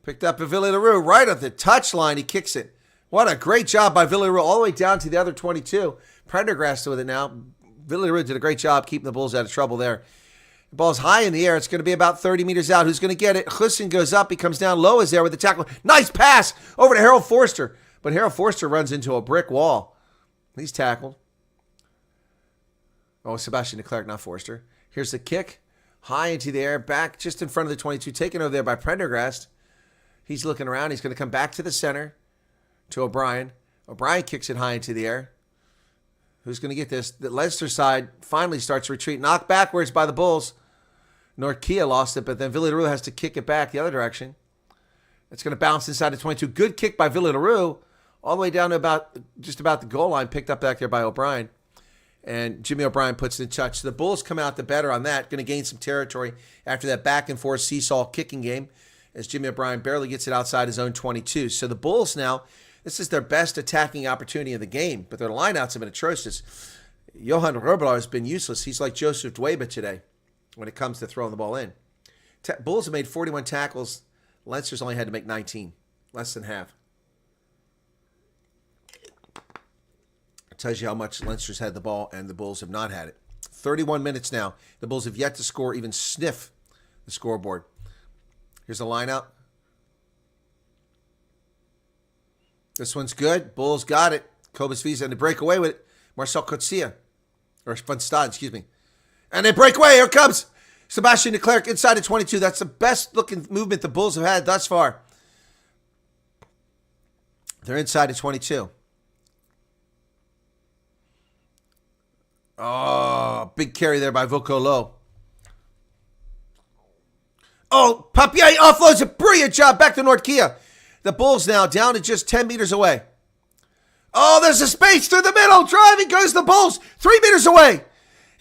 Picked up by Villy LaRue right at the touchline. He kicks it. What a great job by Villy LaRue all the way down to the other 22. Prendergast with it now. Villy LaRue did a great job keeping the Bulls out of trouble there. The ball's high in the air. It's going to be about 30 meters out. Who's going to get it? Hussein goes up. He comes down. Lowe is there with the tackle. Nice pass over to Harold Forster. But Harold Forster runs into a brick wall. He's tackled. Oh, Sebastian Leclerc, not Forster. Here's the kick. High into the air. Back just in front of the 22. Taken over there by Prendergast. He's looking around. He's going to come back to the center to O'Brien. O'Brien kicks it high into the air. Who's going to get this? The Leinster side finally starts to retreat. Knocked backwards by the Bulls. Norkia lost it, but then Villy LaRue has to kick it back the other direction. It's going to bounce inside the 22. Good kick by Villy LaRue. All the way down to just about the goal line. Picked up back there by O'Brien. And Jimmy O'Brien puts it in touch. So the Bulls come out the better on that. Going to gain some territory after that back and forth seesaw kicking game. As Jimmy O'Brien barely gets it outside his own 22. So the Bulls now, this is their best attacking opportunity of the game, but their lineouts have been atrocious. Johan Robelaar has been useless. He's like Joseph Dweba today when it comes to throwing the ball in. Bulls have made 41 tackles. Leinster's only had to make 19, less than half. It tells you how much Leinster's had the ball and the Bulls have not had it. 31 minutes now. The Bulls have yet to score, even sniff the scoreboard. Here's the line out. This one's good. Bulls got it. Cobus Visa, and they break away with it. Marcel Coetzee. Or Van Staden, excuse me. And they break away. Here comes Sebastian Leclerc inside the 22. That's the best looking movement the Bulls have had thus far. They're inside the 22. Oh, big carry there by Vokolo. Oh, Papier offloads a brilliant job back to Norkia. The Bulls now down to just 10 meters away. Oh, there's a space through the middle. Driving goes the Bulls. 3 meters away.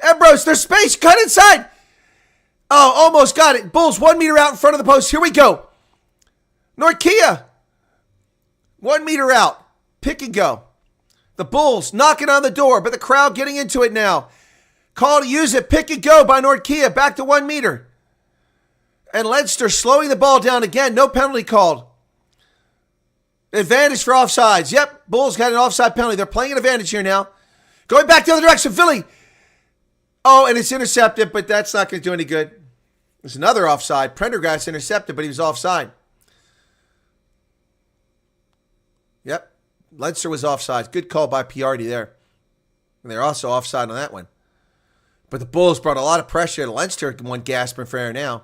Ambrose, there's space. Cut inside. Oh, almost got it. Bulls 1 meter out in front of the post. Here we go. Norkia. 1 meter out. Pick and go. The Bulls knocking on the door, but the crowd getting into it now. Call to use it. Pick and go by Norkia. Back to 1 meter. And Leinster slowing the ball down again. No penalty called. Advantage for offsides. Yep, Bulls got an offside penalty. They're playing an advantage here now. Going back the other direction. Philly. Oh, and it's intercepted, but that's not going to do any good. There's another offside. Prendergast intercepted, but he was offside. Yep, Leinster was offside. Good call by Piardi there. And they're also offside on that one. But the Bulls brought a lot of pressure. Leinster won gasping for air now.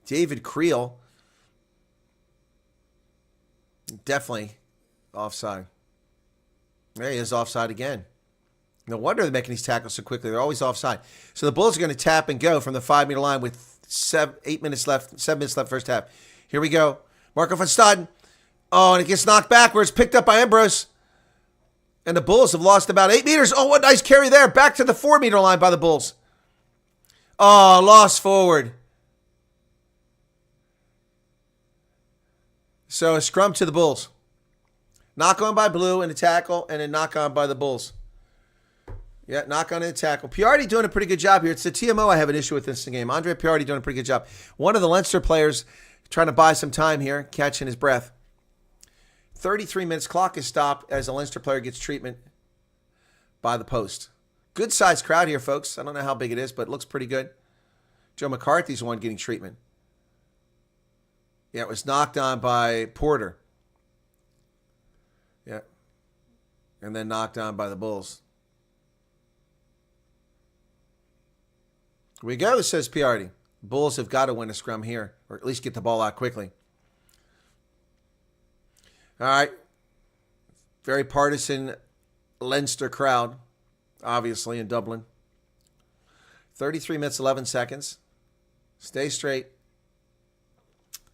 David Creel. Definitely offside. There he is, offside again. No wonder they're making these tackles so quickly. They're always offside. So the Bulls are going to tap and go from the 5 meter line with 7 minutes left first half. Here we go. Marco van Staden. Oh, and it gets knocked backwards. Picked up by Ambrose. And the Bulls have lost about 8 meters. Oh, what nice carry there. Back to the 4 meter line by the Bulls. Oh, lost forward. So a scrum to the Bulls. Knock on by Blue and a tackle, and then knock on by the Bulls. Yeah, knock on and a tackle. Piardi doing a pretty good job here. It's the TMO I have an issue with this game. Andre Piardi doing a pretty good job. One of the Leinster players trying to buy some time here, catching his breath. 33 minutes, clock is stopped as a Leinster player gets treatment by the post. Good-sized crowd here, folks. I don't know how big it is, but it looks pretty good. Joe McCarthy's the one getting treatment. Yeah, it was knocked on by Porter. Yeah. And then knocked on by the Bulls. Here we go, says Piardi. Bulls have got to win a scrum here, or at least get the ball out quickly. All right. Very partisan Leinster crowd, obviously, in Dublin. 33 minutes, 11 seconds. Stay straight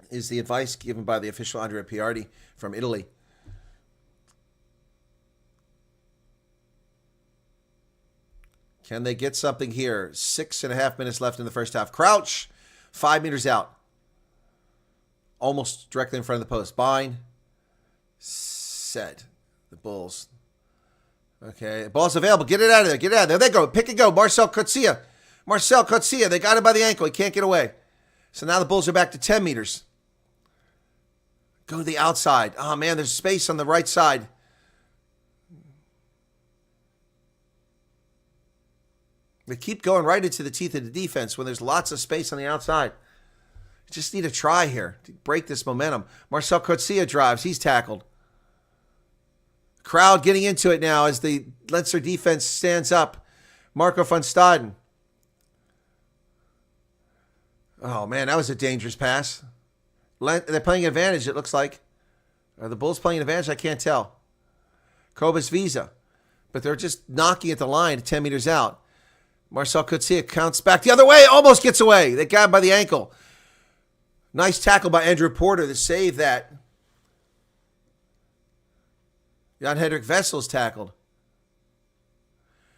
is the advice given by the official Andrea Piardi from Italy. Can they get something here? 6.5 minutes left in the first half. Crouch, 5 meters out. Almost directly in front of the post. Bind. Set. The Bulls. Okay, ball's available. Get it out of there. Get it out of there. There they go. Pick and go. Marcel Coetzee. They got him by the ankle. He can't get away. So now the Bulls are back to 10 meters. Go to the outside. Oh, man, there's space on the right side. They keep going right into the teeth of the defense when there's lots of space on the outside. You just need a try here to break this momentum. Marcel Coetzee drives. He's tackled. Crowd getting into it now as the Leinster defense stands up. Marco van Staden. Oh, man, that was a dangerous pass. They're playing advantage, it looks like. Are the Bulls playing advantage? I can't tell. Cobus Visa. But they're just knocking at the line 10 meters out. Marcel Coetzee counts back the other way. Almost gets away. They got him by the ankle. Nice tackle by Andrew Porter to save that. Jan-Hendrik Wessel's tackled.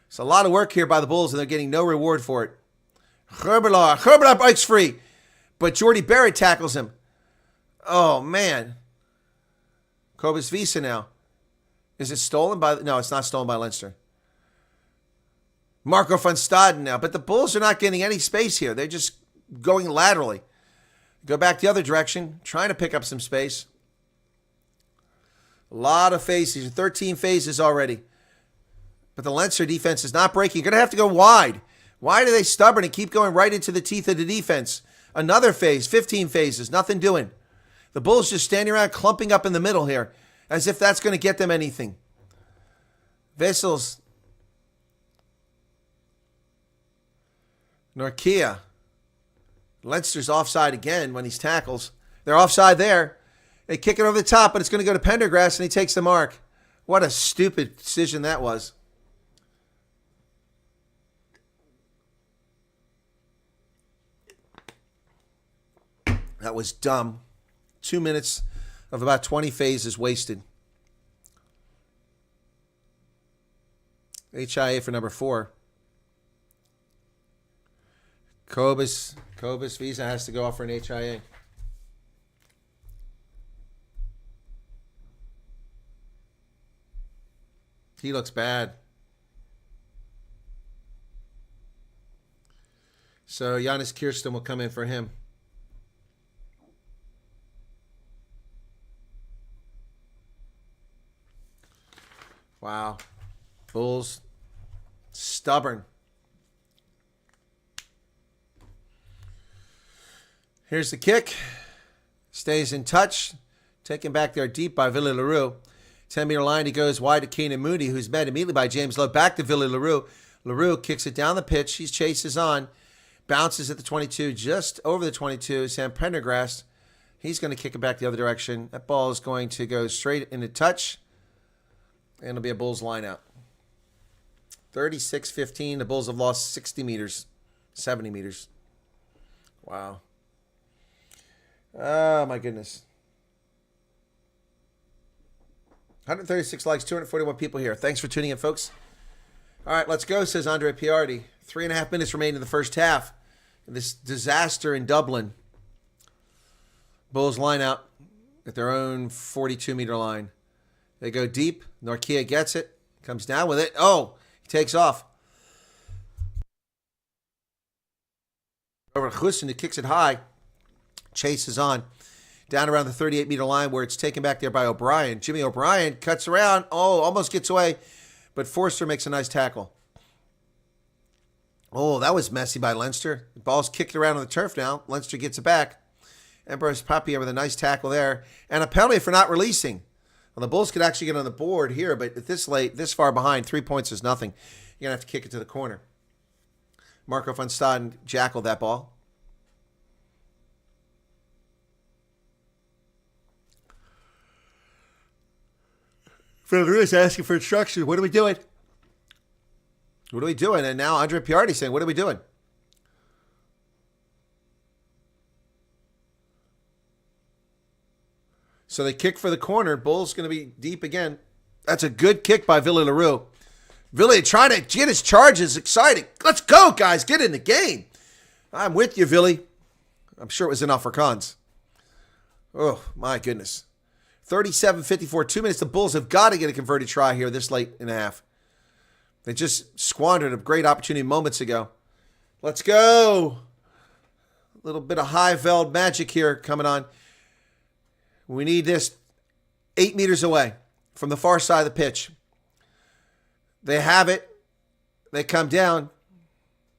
It's a lot of work here by the Bulls, and they're getting no reward for it. Gerbelaar breaks free, but Jordy Barrett tackles him. Oh, man. Cobus Visa now. Is it stolen by... No, it's not stolen by Leinster. Marco van Staden now. But the Bulls are not getting any space here. They're just going laterally. Go back the other direction, trying to pick up some space. A lot of phases, 13 phases already. But the Leinster defense is not breaking. You're going to have to go wide. Why are they stubborn and keep going right into the teeth of the defense? Another phase, 15 phases, nothing doing. The Bulls just standing around clumping up in the middle here as if that's going to get them anything. Wessels. Norkia. Leinster's offside again when he's tackles. They're offside there. They kick it over the top, but it's going to go to Pendergrass, and he takes the mark. What a stupid decision that was. That was dumb. 2 minutes of about 20 phases wasted. HIA for number 4. Cobus Visa has to go off for an HIA. He looks bad. So Giannis Kirsten will come in for him. Wow. Bulls stubborn. Here's the kick. Stays in touch. Taken back there deep by Ville Leroux. 10-meter line, he goes wide to Keenan Moody, who's met immediately by James Lowe. Back to Ville Leroux. Leroux kicks it down the pitch. He chases on. Bounces at the 22, just over the 22. Sam Pendergrass, he's going to kick it back the other direction. That ball is going to go straight into touch. And it'll be a Bulls line out. 36-15. The Bulls have lost 60 meters. 70 meters. Wow. Oh, my goodness. 136 likes, 241 people here. Thanks for tuning in, folks. All right, let's go, says Andre Piardi. 3.5 minutes remain in the first half. This disaster in Dublin. Bulls line out at their own 42-meter line. They go deep. Norkia gets it. Comes down with it. Oh, he takes off. Over to Husson, who kicks it high. Chases on. Down around the 38-meter line where it's taken back there by O'Brien. Jimmy O'Brien cuts around. Oh, almost gets away. But Forster makes a nice tackle. Oh, that was messy by Leinster. The ball's kicked around on the turf now. Leinster gets it back. Empress Papier with a nice tackle there. And a penalty for not releasing. Well, the Bulls could actually get on the board here, but at this late, this far behind, 3 points is nothing. You're going to have to kick it to the corner. Marco van Staden jackled that ball. Phil Lewis asking for instructions. What are we doing? What are we doing? And now Andre Piardi saying, what are we doing? So they kick for the corner. Bull's going to be deep again. That's a good kick by Ville Leroux. Ville trying to get his charges. Exciting. Let's go, guys. Get in the game. I'm with you, Ville. I'm sure it was in Afrikaans. Oh, my goodness. 37-54, 2 minutes. The Bulls have got to get a converted try here this late in the half. They just squandered a great opportunity moments ago. Let's go. A little bit of high-veld magic here coming on. We need this 8 meters away from the far side of the pitch. They have it. They come down.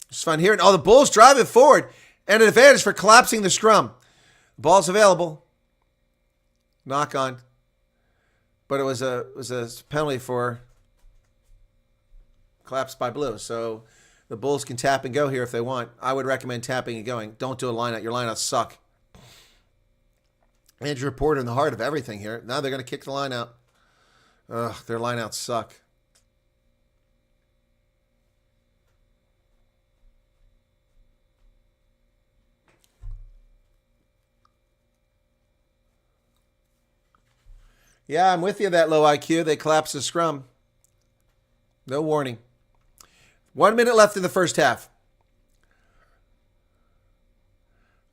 It's fun here. Oh, the Bulls driving forward. And an advantage for collapsing the scrum. Ball's available. Knock on. But it was a penalty for collapse by blue. So the Bulls can tap and go here if they want. I would recommend tapping and going. Don't do a lineout. Your lineouts suck. Andrew Porter in the heart of everything here. Now they're going to kick the line out. Ugh, their lineouts suck. Yeah, I'm with you, that low IQ. They collapsed the scrum. No warning. 1 minute left in the first half.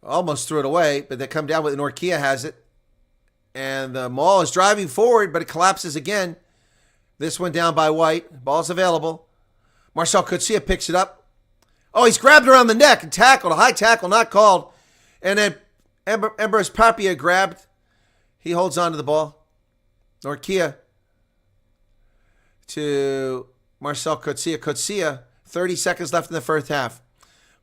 Almost threw it away, but they come down with it. Norkia has it. And the Maul is driving forward, but it collapses again. This one down by White. Ball's available. Marcel Coetzee picks it up. Oh, he's grabbed around the neck and tackled. A high tackle, not called. And then Embers Papia grabbed. He holds on to the ball. Norkia to Marcel Coetzee. Coetzee, 30 seconds left in the first half.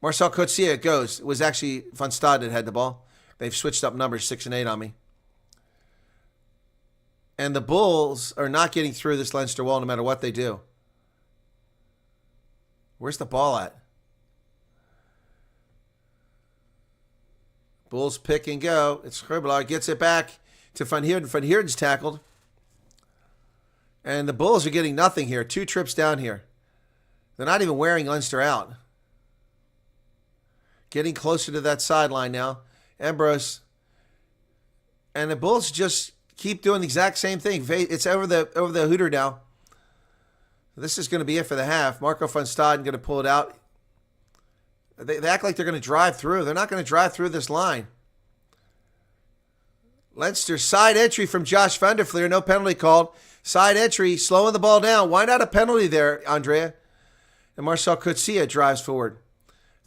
Marcel Coetzee goes. It was actually Van Staden that had the ball. They've switched up numbers 6 and 8 on me. And the Bulls are not getting through this Leinster wall no matter what they do. Where's the ball at? Bulls pick and go. It's Herbelaar gets it back to Van Heerden. Van Heerden's tackled. And the Bulls are getting nothing here. 2 trips down here. They're not even wearing Leinster out. Getting closer to that sideline now. Ambrose. And the Bulls just keep doing the exact same thing. It's over the hooter now. This is going to be it for the half. Marco van Staden going to pull it out. They act like they're going to drive through. They're not going to drive through this line. Leinster side entry from Josh van der Fleer. No penalty called. Side entry, slowing the ball down. Why not a penalty there, Andrea? And Marcel Coetzee drives forward.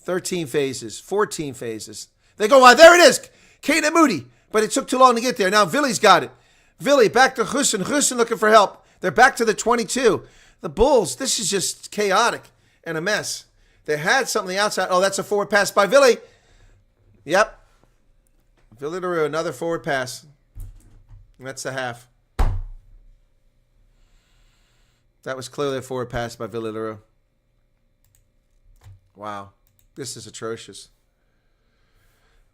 13 phases, 14 phases. They go wide. There it is. Kane Moody. But it took too long to get there. Now Ville's got it. Ville back to Hussen. Hussen looking for help. They're back to the 22. The Bulls, this is just chaotic and a mess. They had something on the outside. Oh, that's a forward pass by Ville. Yep. Ville Leroux, another forward pass. And that's the half. That was clearly a forward pass by Ville Leroux. Wow. This is atrocious.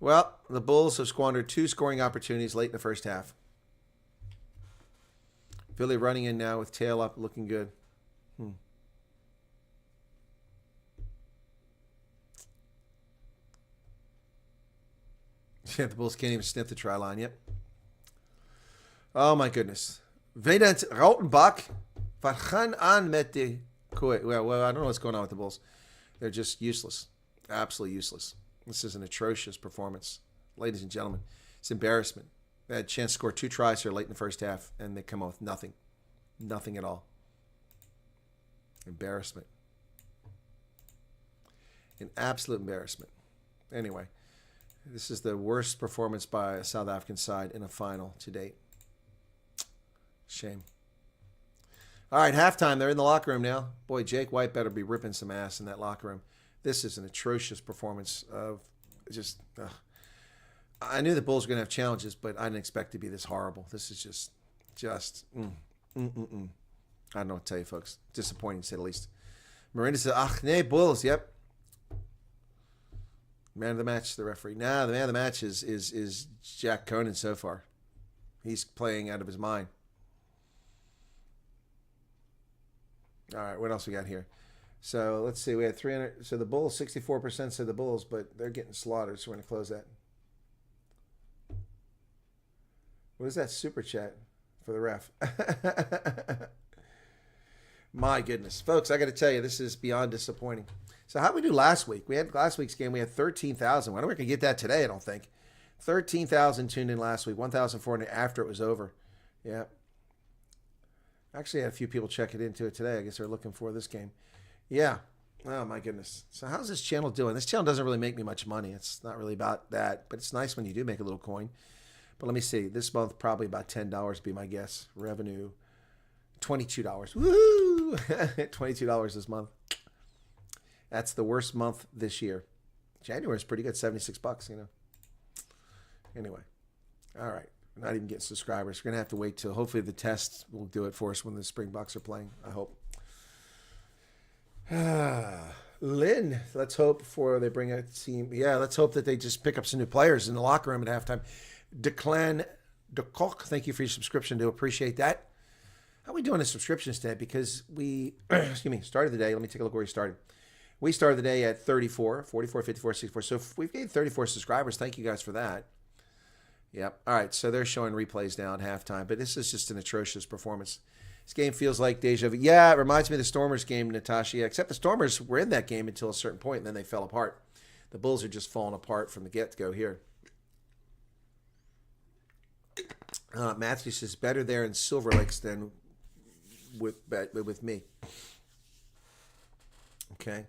Well, the Bulls have squandered 2 scoring opportunities late in the first half. Ville running in now with tail up, looking good. Yeah, the Bulls can't even sniff the try line. Yep. Oh, my goodness. Vedant Rautenbach. Wat gaan aan met de... Well, I don't know what's going on with the Bulls. They're just useless. Absolutely useless. This is an atrocious performance. Ladies and gentlemen, it's embarrassment. They had a chance to score 2 tries here late in the first half, and they come out with nothing. Nothing at all. Embarrassment. An absolute embarrassment. Anyway, this is the worst performance by a South African side in a final to date. Shame. All right, halftime. They're in the locker room now. Boy, Jake White better be ripping some ass in that locker room. This is an atrocious performance of just. I knew the Bulls were going to have challenges, but I didn't expect it to be this horrible. This is just. I don't know what to tell you, folks. Disappointing, to say the least. Miranda says, "Ach, nee, Bulls." Yep. Man of the match, the referee. Nah, the man of the match is Jack Conan so far. He's playing out of his mind. All right, what else we got here? So let's see. We had 300. So the Bulls, 64% said the Bulls, but they're getting slaughtered. So we're going to close that. What is that super chat for the ref? My goodness, folks, I got to tell you, this is beyond disappointing. So how did we do last week? We had last week's game. We had 13,000. Why don't we get that today? I don't think 13,000 tuned in last week. 1,400 after it was over. Yeah. Actually, I had a few people checking into it today. I guess they're looking for this game. Yeah. Oh my goodness. So how's this channel doing? This channel doesn't really make me much money. It's not really about that, but it's nice when you do make a little coin. But let me see. This month probably about $10 would be my guess. Revenue. $22. Woo! $22 this month. That's the worst month this year. January is pretty good, $76, you know. Anyway. All right. We're not even getting subscribers. We're going to have to wait till hopefully the tests will do it for us when the Springboks are playing. I hope. Lynn, let's hope before they bring a team. Yeah, let's hope that they just pick up some new players in the locker room at halftime. Declan DeCock, thank you for your subscription. Do appreciate that. How are we doing in subscriptions today? Because we, started the day. Let me take a look where we started. We started the day at 44, 44, 54, 64. So we've gained 34 subscribers. Thank you guys for that. Yep. All right. So they're showing replays now at halftime. But this is just an atrocious performance. This game feels like deja vu. Yeah, it reminds me of the Stormers game, Natasha. Yeah, except the Stormers were in that game until a certain point, and then they fell apart. The Bulls are just falling apart from the get-go here. Matthew says, better there in Silver Lakes than with me. Okay.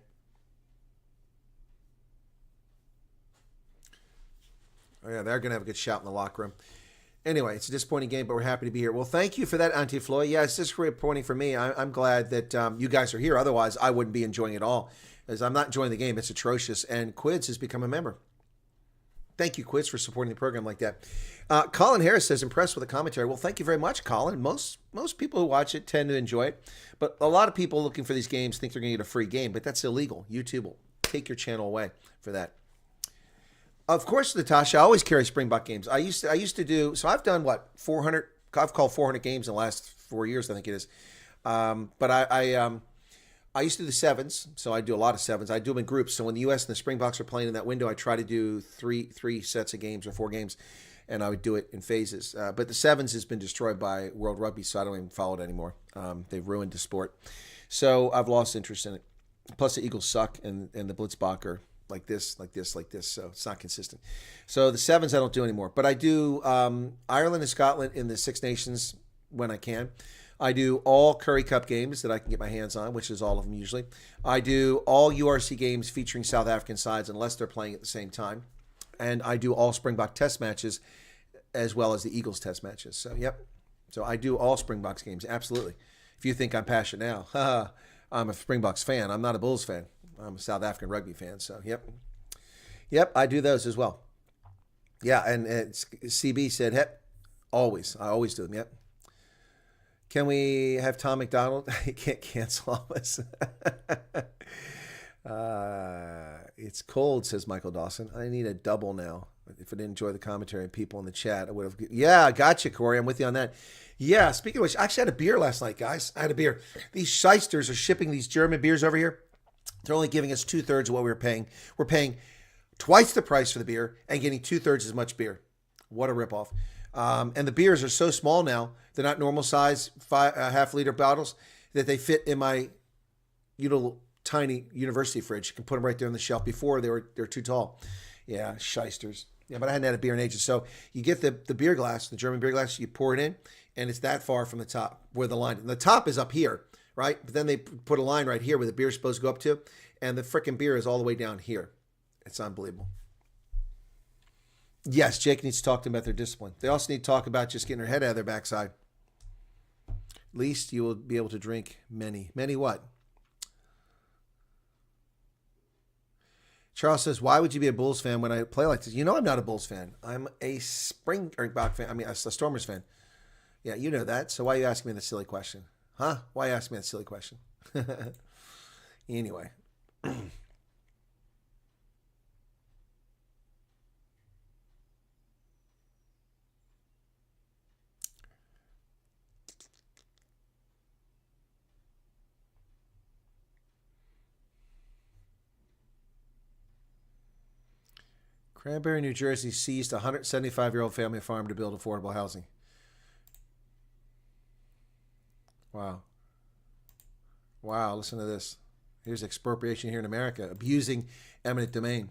Oh, yeah, they're going to have a good shout in the locker room. Anyway, it's a disappointing game, but we're happy to be here. Well, thank you for that, Auntie Floyd. Yeah, it's disappointing for me. I'm glad that you guys are here. Otherwise, I wouldn't be enjoying it all. As I'm not enjoying the game. It's atrocious. And Quids has become a member. Thank you, Quiz, for supporting the program like that. Colin Harris says, impressed with the commentary. Well, thank you very much, Colin. Most people who watch it tend to enjoy it. But a lot of people looking for these games think they're going to get a free game. But that's illegal. YouTube will take your channel away for that. Of course, Natasha, I always carry Springbok games. I used to do, so I've done, 400? I've called 400 games in the last 4 years, I think it is. But I used to do the sevens, so I do a lot of sevens. I do them in groups. So when the U.S. and the Springboks are playing in that window, I try to do three sets of games or 4 games, and I would do it in phases. But the sevens has been destroyed by World Rugby, so I don't even follow it anymore. They've ruined the sport. So I've lost interest in it. Plus the Eagles suck, and the Blitzbach are like this. So it's not consistent. So the sevens I don't do anymore. But I do Ireland and Scotland in the Six Nations when I can. I do all Curry Cup games that I can get my hands on, which is all of them usually. I do all URC games featuring South African sides unless they're playing at the same time. And I do all Springbok test matches as well as the Eagles test matches. So, yep. So I do all Springboks games, absolutely. If you think I'm passionate now, I'm a Springboks fan. I'm not a Bulls fan. I'm a South African rugby fan. So, yep. Yep, I do those as well. Yeah, and CB said, "Yep, always. I always do them, yep." Can we have Tom McDonald? He can't cancel all this. It's cold, says Michael Dawson. I need a double now. If I didn't enjoy the commentary and people in the chat, I would have. Yeah, I got you, Corey. I'm with you on that. Yeah, speaking of which, I actually had a beer last night, guys. I had a beer. These shysters are shipping these German beers over here. They're only giving us 2/3 of what we were paying. We're paying twice the price for the beer and getting 2/3 as much beer. What a ripoff. And the beers are so small now, they're not normal size half-liter bottles, that they fit in my tiny university fridge. You can put them right there on the shelf. Before they're too tall. Yeah, shysters. Yeah, but I hadn't had a beer in ages. So you get the beer glass, the German beer glass, you pour it in, and it's that far from the top where the line. And the top is up here, right? But then they put a line right here where the beer is supposed to go up to, and the frickin' beer is all the way down here. It's unbelievable. Yes, Jake needs to talk to them about their discipline. They also need to talk about just getting their head out of their backside. At least you will be able to drink many. Many what? Charles says, "Why would you be a Bulls fan when I play like this?" You know, I'm not a Bulls fan. I'm a Springbok fan. I mean, a Stormers fan. Yeah, you know that. So why are you asking me that silly question? Huh? Why are you asking me that silly question? Anyway. Cranberry, New Jersey seized a 175-year-old family farm to build affordable housing. Wow. Wow, listen to this. Here's expropriation here in America, abusing eminent domain.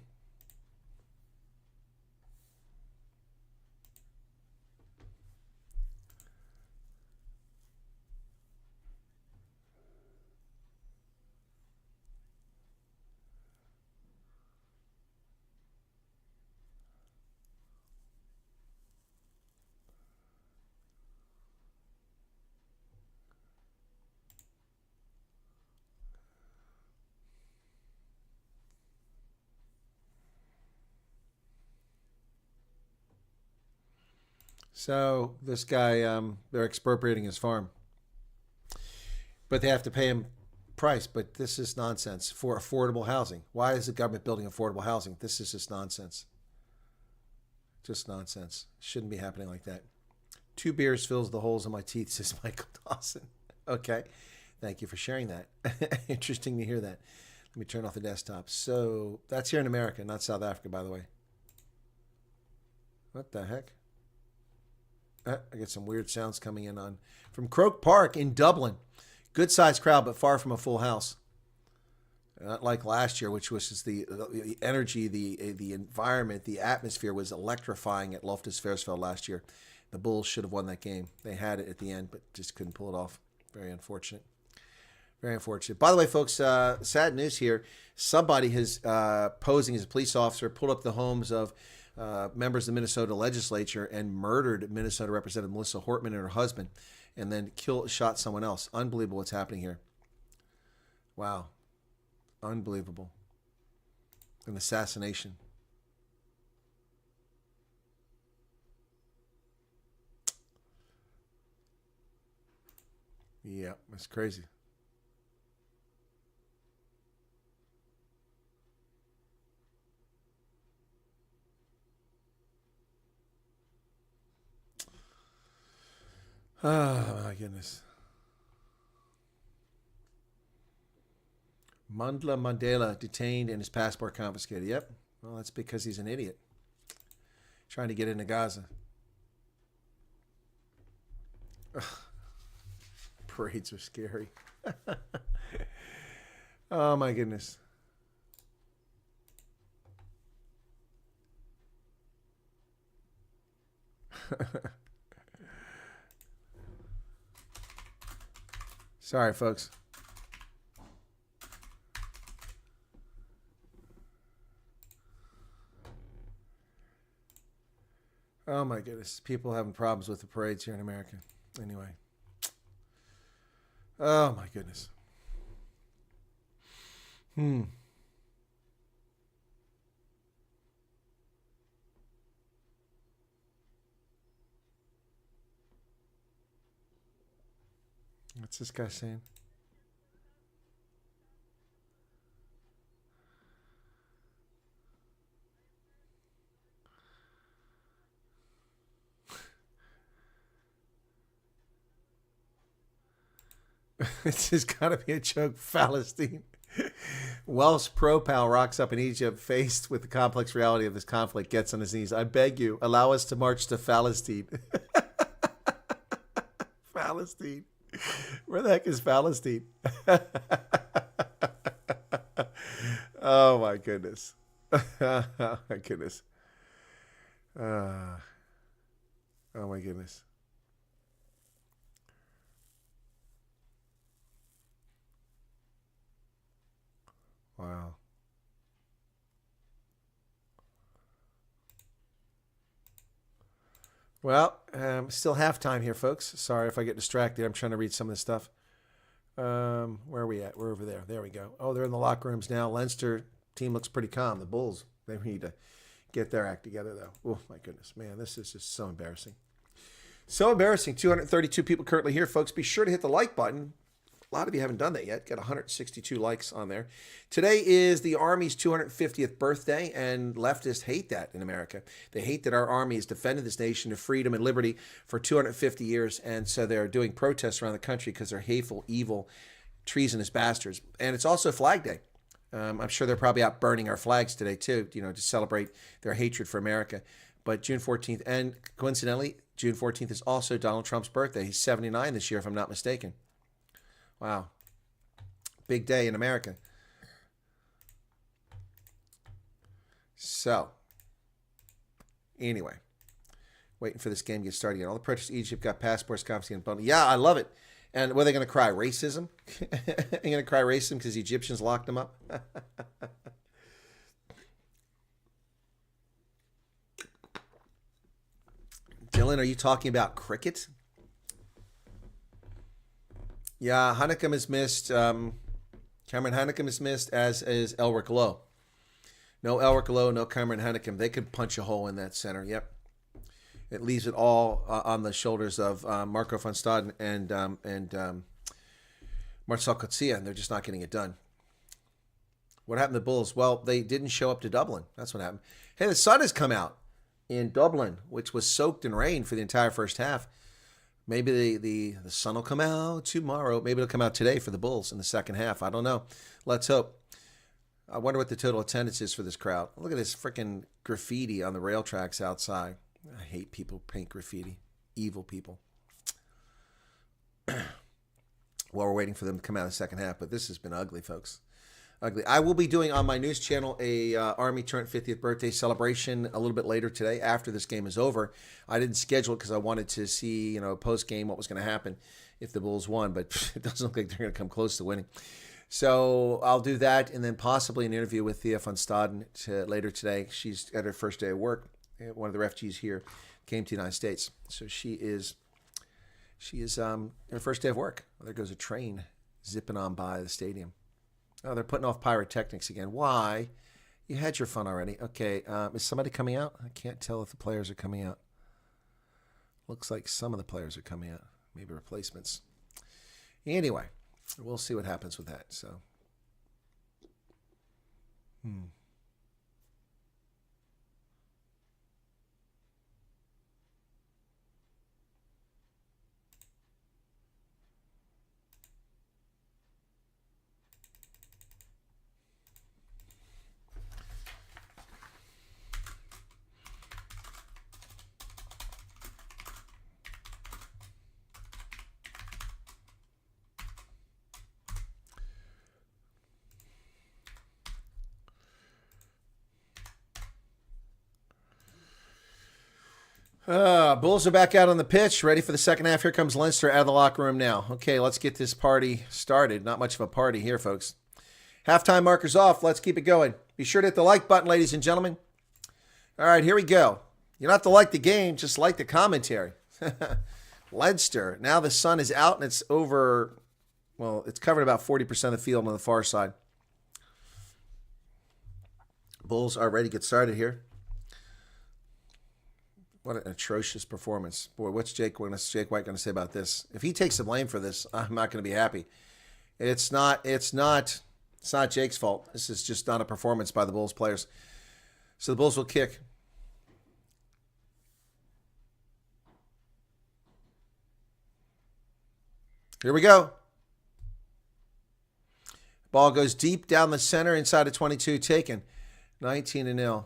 So this guy, they're expropriating his farm, but they have to pay him price. But this is nonsense for affordable housing. Why is the government building affordable housing? This is just nonsense. Just nonsense. Shouldn't be happening like that. 2 beers fills the holes in my teeth, says Michael Dawson. Okay. Thank you for sharing that. Interesting to hear that. Let me turn off the desktop. So that's here in America, not South Africa, by the way. What the heck? I get some weird sounds coming in on from Croke Park in Dublin. Good sized crowd, but far from a full house. Not like last year, which was just the energy, the environment, the atmosphere was electrifying at Loftus Versfeld last year. The Bulls should have won that game. They had it at the end, but just couldn't pull it off. Very unfortunate. Very unfortunate. By the way, folks, sad news here. Somebody has, posing as a police officer, pulled up the homes of members of the Minnesota legislature and murdered Minnesota Representative Melissa Hortman and her husband, and then shot someone else. Unbelievable what's happening here. Wow. Unbelievable. An assassination. Yeah, it's crazy. Oh, my goodness. Mandla Mandela detained and his passport confiscated. Yep. Well, that's because he's an idiot. Trying to get into Gaza. Ugh. Parades are scary. Oh, my goodness. Sorry, folks. Oh, my goodness. People having problems with the parades here in America. Anyway. Oh, my goodness. What's this guy saying? This has got to be a joke. Palestine. Welsh pro pal rocks up in Egypt, faced with the complex reality of this conflict, gets on his knees. I beg you, allow us to march to Palestine. Palestine. Where the heck is Palestine? Oh, my goodness. Oh, my goodness. Oh, my goodness. Wow. Well, still halftime here, folks. Sorry if I get distracted. I'm trying to read some of this stuff. Where are we at? We're over there. There we go. Oh, they're in the locker rooms now. Leinster team looks pretty calm. The Bulls, they need to get their act together, though. Oh, my goodness, man, this is just so embarrassing. So embarrassing. 232 people currently here, folks. Be sure to hit the like button. A lot of you haven't done that yet. Got 162 likes on there. Today is the Army's 250th birthday, and leftists hate that in America. They hate that our Army has defended this nation of freedom and liberty for 250 years, and so they're doing protests around the country because they're hateful, evil, treasonous bastards. And it's also Flag Day. I'm sure they're probably out burning our flags today, too, to celebrate their hatred for America. But June 14th, and coincidentally, June 14th is also Donald Trump's birthday. He's 79 this year, if I'm not mistaken. Wow. Big day in America. So, anyway, waiting for this game to get started again. All the purchased Egypt got passports confiscated. Yeah, I love it. And what are they going to cry? Racism? Are you going to cry racism because the Egyptians locked them up? Dylan, are you talking about cricket? Yeah, Hanekom is missed. Cameron Hanekom is missed, as is Elric Lowe. No Elric Lowe, no Cameron Hanekom. They could punch a hole in that center. Yep. It leaves it all on the shoulders of Marco van Staden and Marcel Coetzee, and they're just not getting it done. What happened to the Bulls? Well, they didn't show up to Dublin. That's what happened. Hey, the sun has come out in Dublin, which was soaked in rain for the entire first half. Maybe the sun will come out tomorrow. Maybe it'll come out today for the Bulls in the second half. I don't know. Let's hope. I wonder what the total attendance is for this crowd. Look at this freaking graffiti on the rail tracks outside. I hate people who paint graffiti. Evil people. Well, we're waiting for them to come out in the second half, but this has been ugly, folks. Ugly. I will be doing on my news channel a Army 250th birthday celebration a little bit later today after this game is over. I didn't schedule it because I wanted to see, post game what was going to happen if the Bulls won, but it doesn't look like they're going to come close to winning. So I'll do that, and then possibly an interview with Thea van Staden later today. She's at her first day of work. One of the refugees here came to the United States, so she is her first day of work. Well, there goes a train zipping on by the stadium. Oh, they're putting off pyrotechnics again. Why? You had your fun already. Okay, is somebody coming out? I can't tell if the players are coming out. Looks like some of the players are coming out. Maybe replacements. Anyway, we'll see what happens with that. So, Bulls are back out on the pitch, ready for the second half. Here comes Leinster out of the locker room now. Okay, let's get this party started. Not much of a party here, folks. Halftime markers off. Let's keep it going. Be sure to hit the like button, ladies and gentlemen. All right, here we go. You don't have to like the game, just like the commentary. Leinster. Now the sun is out and it's over. Well, it's covered about 40% of the field on the far side. Bulls are ready to get started here. What an atrocious performance. Boy, what's Jake White going to say about this? If he takes the blame for this, I'm not going to be happy. It's not Jake's fault. This is just not a performance by the Bulls players. So the Bulls will kick. Here we go. Ball goes deep down the center inside of 22, taken. 19-0.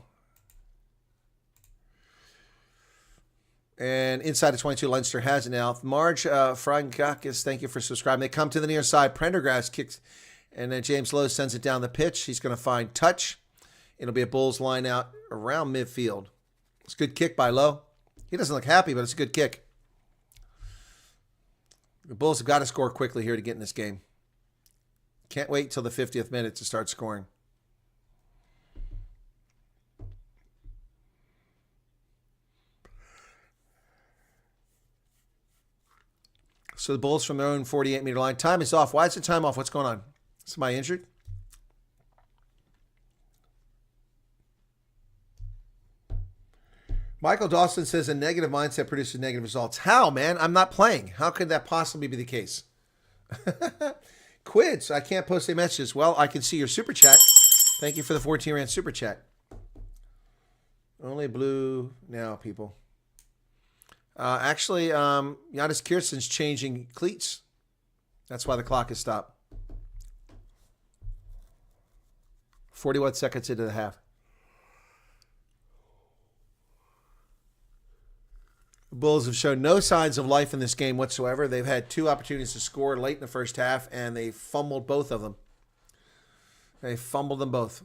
And inside of 22, Leinster has it now. Marge Frangakis, thank you for subscribing. They come to the near side. Prendergast kicks, and then James Lowe sends it down the pitch. He's going to find touch. It'll be a Bulls line out around midfield. It's a good kick by Lowe. He doesn't look happy, but it's a good kick. The Bulls have got to score quickly here to get in this game. Can't wait till the 50th minute to start scoring. So the Bulls from their own 48-meter line. Time is off. Why is the time off? What's going on? Somebody injured? Michael Dawson says a negative mindset produces negative results. How, man? I'm not playing. How could that possibly be the case? Quids, I can't post any messages. Well, I can see your super chat. Thank you for the 14 Rand super chat. Only blue now, people. Actually, Giannis Kirsten's changing cleats. That's why the clock is stopped. 41 seconds into the half. The Bulls have shown no signs of life in this game whatsoever. They've had 2 opportunities to score late in the first half, and they fumbled both of them. They fumbled them both.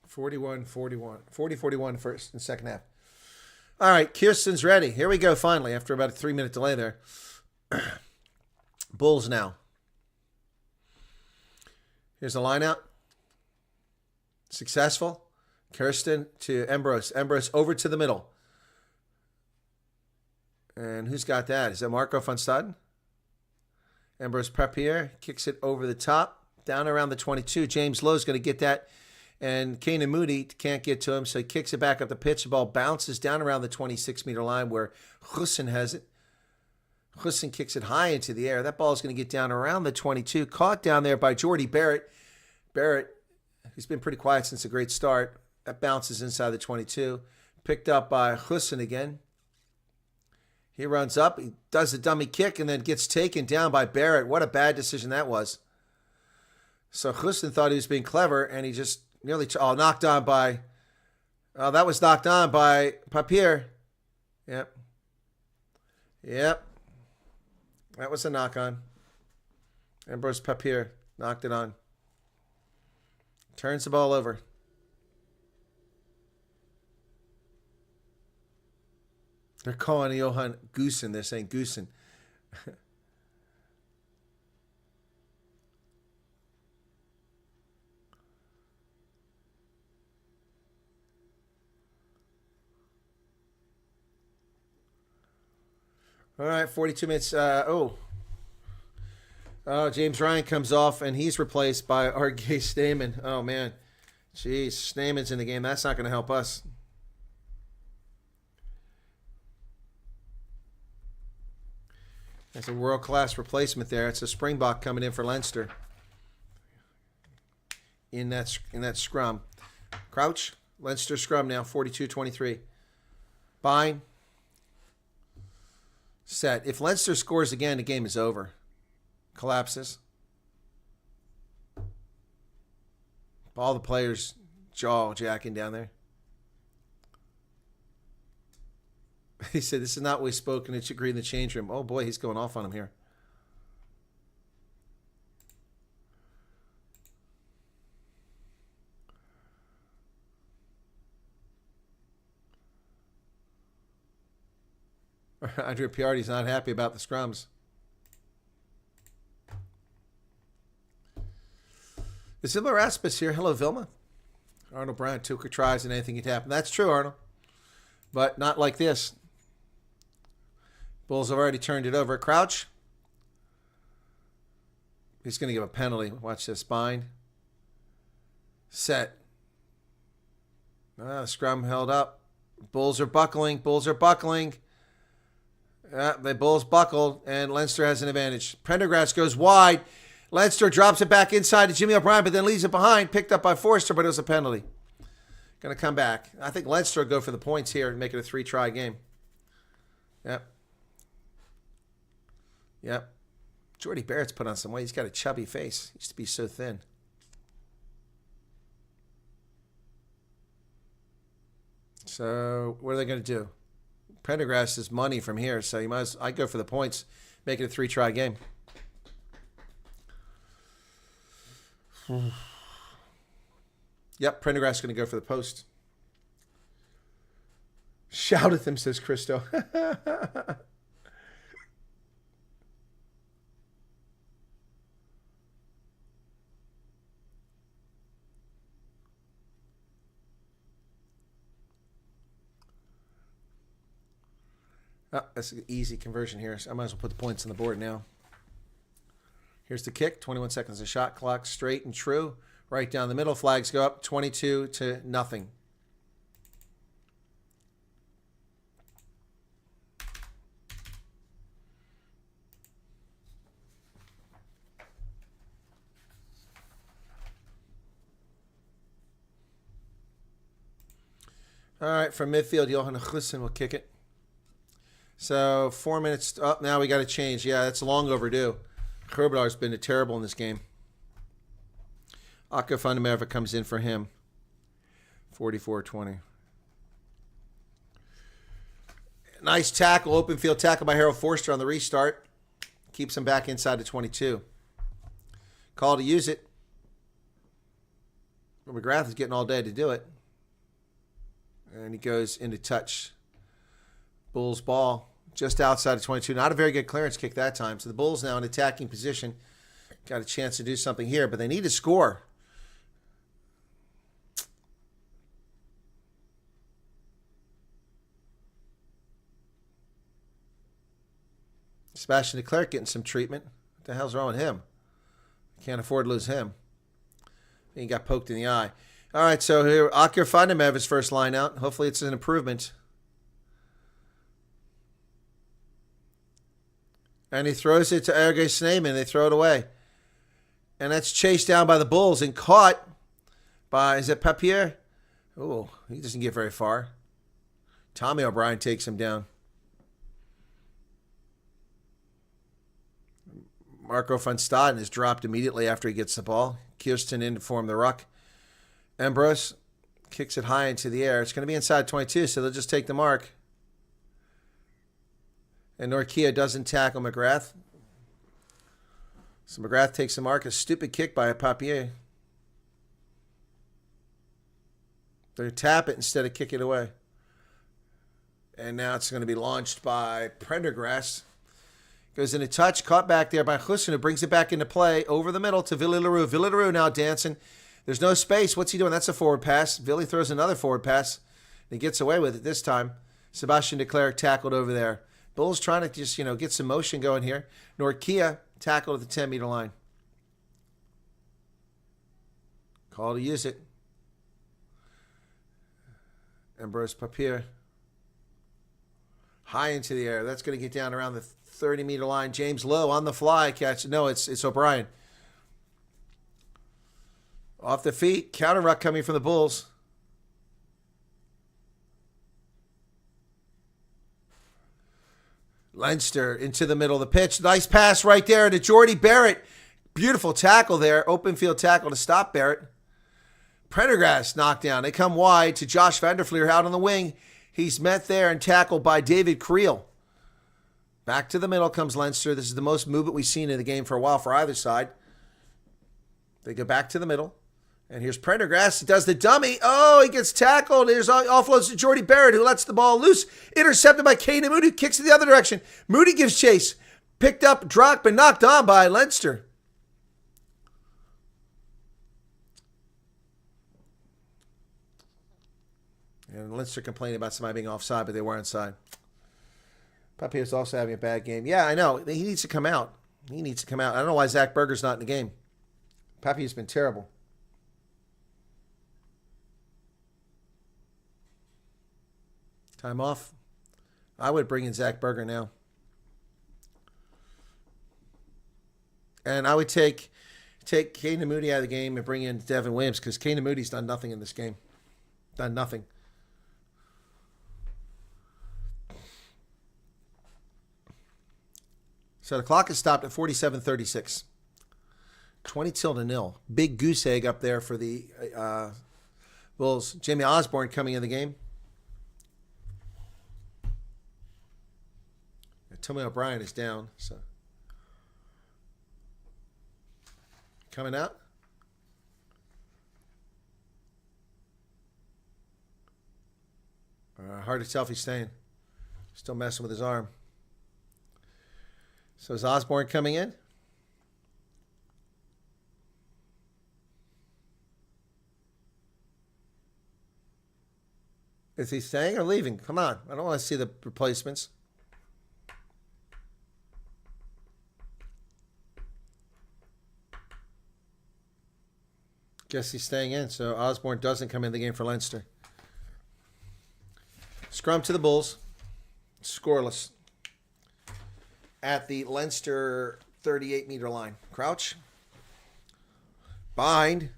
Forty-41 first and second half. All right, Kirsten's ready. Here we go, finally, after about a 3-minute delay there. Bulls now. Here's the line out. Successful. Kirsten to Ambrose. Ambrose over to the middle. And who's got that? Is that Marco van Staden? Ambrose Papier kicks it over the top, down around the 22. James Lowe's going to get that. And Kanan Moody can't get to him, so he kicks it back up the pitch. The ball bounces down around the 26-meter line where Hussein has it. Hussein kicks it high into the air. That ball is going to get down around the 22. Caught down there by Jordy Barrett. Barrett, he's been pretty quiet since a great start. That bounces inside the 22. Picked up by Hussein again. He runs up. He does the dummy kick and then gets taken down by Barrett. What a bad decision that was. So Hussein thought he was being clever, and he just nearly knocked on by. That was knocked on by Papier. Yep. That was a knock on. Ambrose Papier knocked it on. Turns the ball over. They're calling Johan Goosen. They're saying Goosen. All right, 42 minutes. James Ryan comes off, and he's replaced by R.G. Stamen. Oh, man. Jeez, Stamen's in the game. That's not going to help us. That's a world-class replacement there. It's a Springbok coming in for Leinster in that scrum. Crouch, Leinster scrum now, 42-23. Bine. Set. If Leinster scores again, the game is over. Collapses. All the players jaw jacking down there. He said, this is not what we spoke, and it's agreed in the change room. Oh, boy, he's going off on him here. Andrea Piardi's not happy about the scrums. Is Vilma Rasmus here? Hello, Vilma. Arnold Brown took her tries and anything could happen. That's true, Arnold. But not like this. Bulls have already turned it over. Crouch. He's going to give a penalty. Watch this. Bind. Set. Scrum held up. Bulls are buckling. Bulls are buckling. The Bulls buckled, and Leinster has an advantage. Prendergast goes wide. Leinster drops it back inside to Jimmy O'Brien, but then leaves it behind. Picked up by Forster, but it was a penalty. Going to come back. I think Leinster will go for the points here and make it a 3-try game. Yep. Jordy Barrett's put on some weight. He's got a chubby face. He used to be so thin. So what are they going to do? Prendergast is money from here, so you might I go for the points, make it a 3-try game. Yep, Prendergast's going to go for the post. Shout at them, says Christo. Oh, that's an easy conversion here. So I might as well put the points on the board now. Here's the kick. 21 seconds of shot clock. Straight and true. Right down the middle. Flags go up. 22-0. All right, from midfield, Johan Hussen will kick it. So 4 minutes up. Now we got to change. Yeah, that's long overdue. Gerbelar's been terrible in this game. Akka Fundamerva comes in for him. 44-20. Nice tackle, open field tackle by Harold Forster on the restart. Keeps him back inside the 22. Call to use it. McGrath is getting all day to do it. And he goes into touch. Bulls ball just outside of 22. Not a very good clearance kick that time. So the Bulls now in attacking position. Got a chance to do something here, but they need to score. Sebastian Leclerc getting some treatment. What the hell's wrong with him? Can't afford to lose him. He got poked in the eye. All right, so here, Akir Fandemev is first line out. Hopefully it's an improvement. And he throws it to Erge Sneeman. They throw it away. And that's chased down by the Bulls and caught by, is it Papier? Oh, he doesn't get very far. Tommy O'Brien takes him down. Marco van Staden is dropped immediately after he gets the ball. Kirsten in to form the ruck. Ambrose kicks it high into the air. It's going to be inside 22, so they'll just take the mark. And Norkia doesn't tackle McGrath. So McGrath takes the mark. A stupid kick by a Papier. They tap it instead of kick it away. And now it's going to be launched by Prendergrass. Goes in a touch, caught back there by Hussen, who brings it back into play over the middle to Villy Leroux. Villy Leroux now dancing. There's no space. What's he doing? That's a forward pass. Villy throws another forward pass. He gets away with it this time. Sebastian Leclerc tackled over there. Bulls trying to just, get some motion going here. Norkia tackled at the 10-meter line. Call to use it. Ambrose Papier. High into the air. That's going to get down around the 30-meter line. James Lowe on the fly catch. No, it's O'Brien. Off the feet. Counter ruck coming from the Bulls. Leinster into the middle of the pitch. Nice pass right there to Jordy Barrett. Beautiful tackle there. Open field tackle to stop Barrett. Prendergrass knocked down. They come wide to Josh Vanderfleer out on the wing. He's met there and tackled by David Creel. Back to the middle comes Leinster. This is the most movement we've seen in the game for a while for either side. They go back to the middle. And here's Prendergrass. He does the dummy. Oh, he gets tackled. Here's offloads to Jordy Barrett, who lets the ball loose. Intercepted by Kanan Moody, who kicks it the other direction. Moody gives chase. Picked up, dropped, but knocked on by Leinster. And Leinster complaining about somebody being offside, but they were onside. Papier's also having a bad game. Yeah, I know. He needs to come out. He needs to come out. I don't know why Zach Berger's not in the game. Papier's been terrible. Time off. I would bring in Zach Berger now. And I would take Kanan Moody out of the game and bring in Devin Williams, because Kanan Moody's done nothing in this game. Done nothing. So the clock is stopped at 47:36. 20-0. Big goose egg up there for the Bulls. Jamie Osborne coming in the game. Tommy O'Brien is down. So coming out. Hard to tell if he's staying. Still messing with his arm. So is Osborne coming in? Is he staying or leaving? Come on. I don't want to see the replacements. Guess he's staying in, so Osborne doesn't come in the game for Leinster. Scrum to the Bulls. Scoreless. At the Leinster 38-meter line. Crouch. Bind.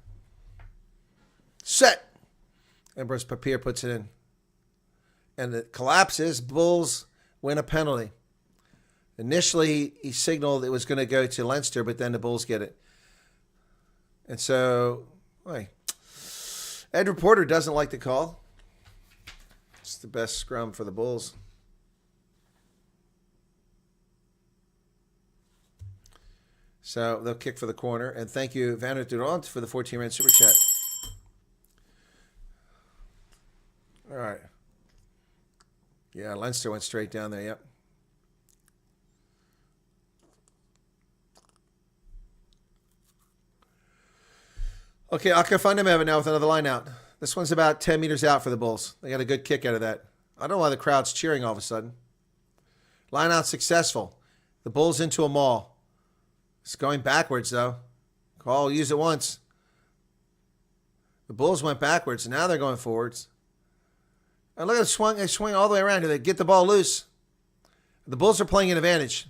Set. Ambrose Papier puts it in. And it collapses. Bulls win a penalty. Initially, he signaled it was going to go to Leinster, but then the Bulls get it. And so, Ed Porter doesn't like the call. It's the best scrum for the Bulls. So they'll kick for the corner. And thank you, Vanner Durant, for the 14-rand super chat. All right. Yeah, Leinster went straight down there, yep. Okay, Akafandameva now with another line out. This one's about 10 meters out for the Bulls. They got a good kick out of that. I don't know why the crowd's cheering all of a sudden. Line out successful. The Bulls into a maul. It's going backwards, though. Call, use it once. The Bulls went backwards, and now they're going forwards. And look at the swing. They swing all the way around. They get the ball loose. The Bulls are playing an advantage.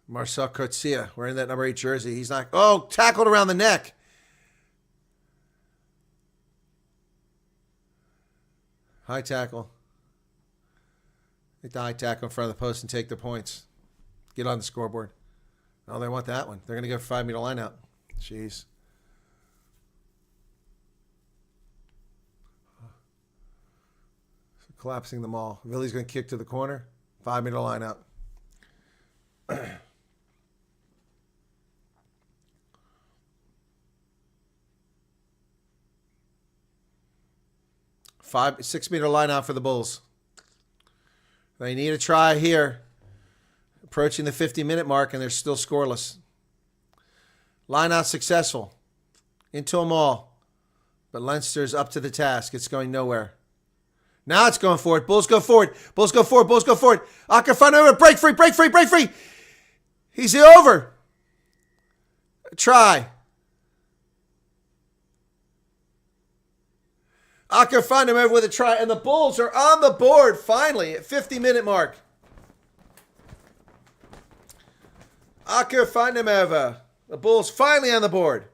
Marcel Coetzee wearing that number 8 jersey. He's not. Oh, tackled around the neck. High tackle. Take the high tackle in front of the post and take the points. Get on the scoreboard. Oh, they want that one. They're going to go for 5-meter line out. Jeez. Collapsing them all. Villy's going to kick to the corner. 5-meter line out. 6-meter line out for the Bulls. They need a try here. Approaching the 50-minute mark, and they're still scoreless. Line out successful. Into them all. But Leinster's up to the task. It's going nowhere. Now it's going forward. Bulls go forward. Bulls go forward. Bulls go forward. Akafandameva, break free, break free, break free. He's over. Try. Akafandameva with a try, and the Bulls are on the board finally at 50-minute mark. Akafandameva, the Bulls finally on the board.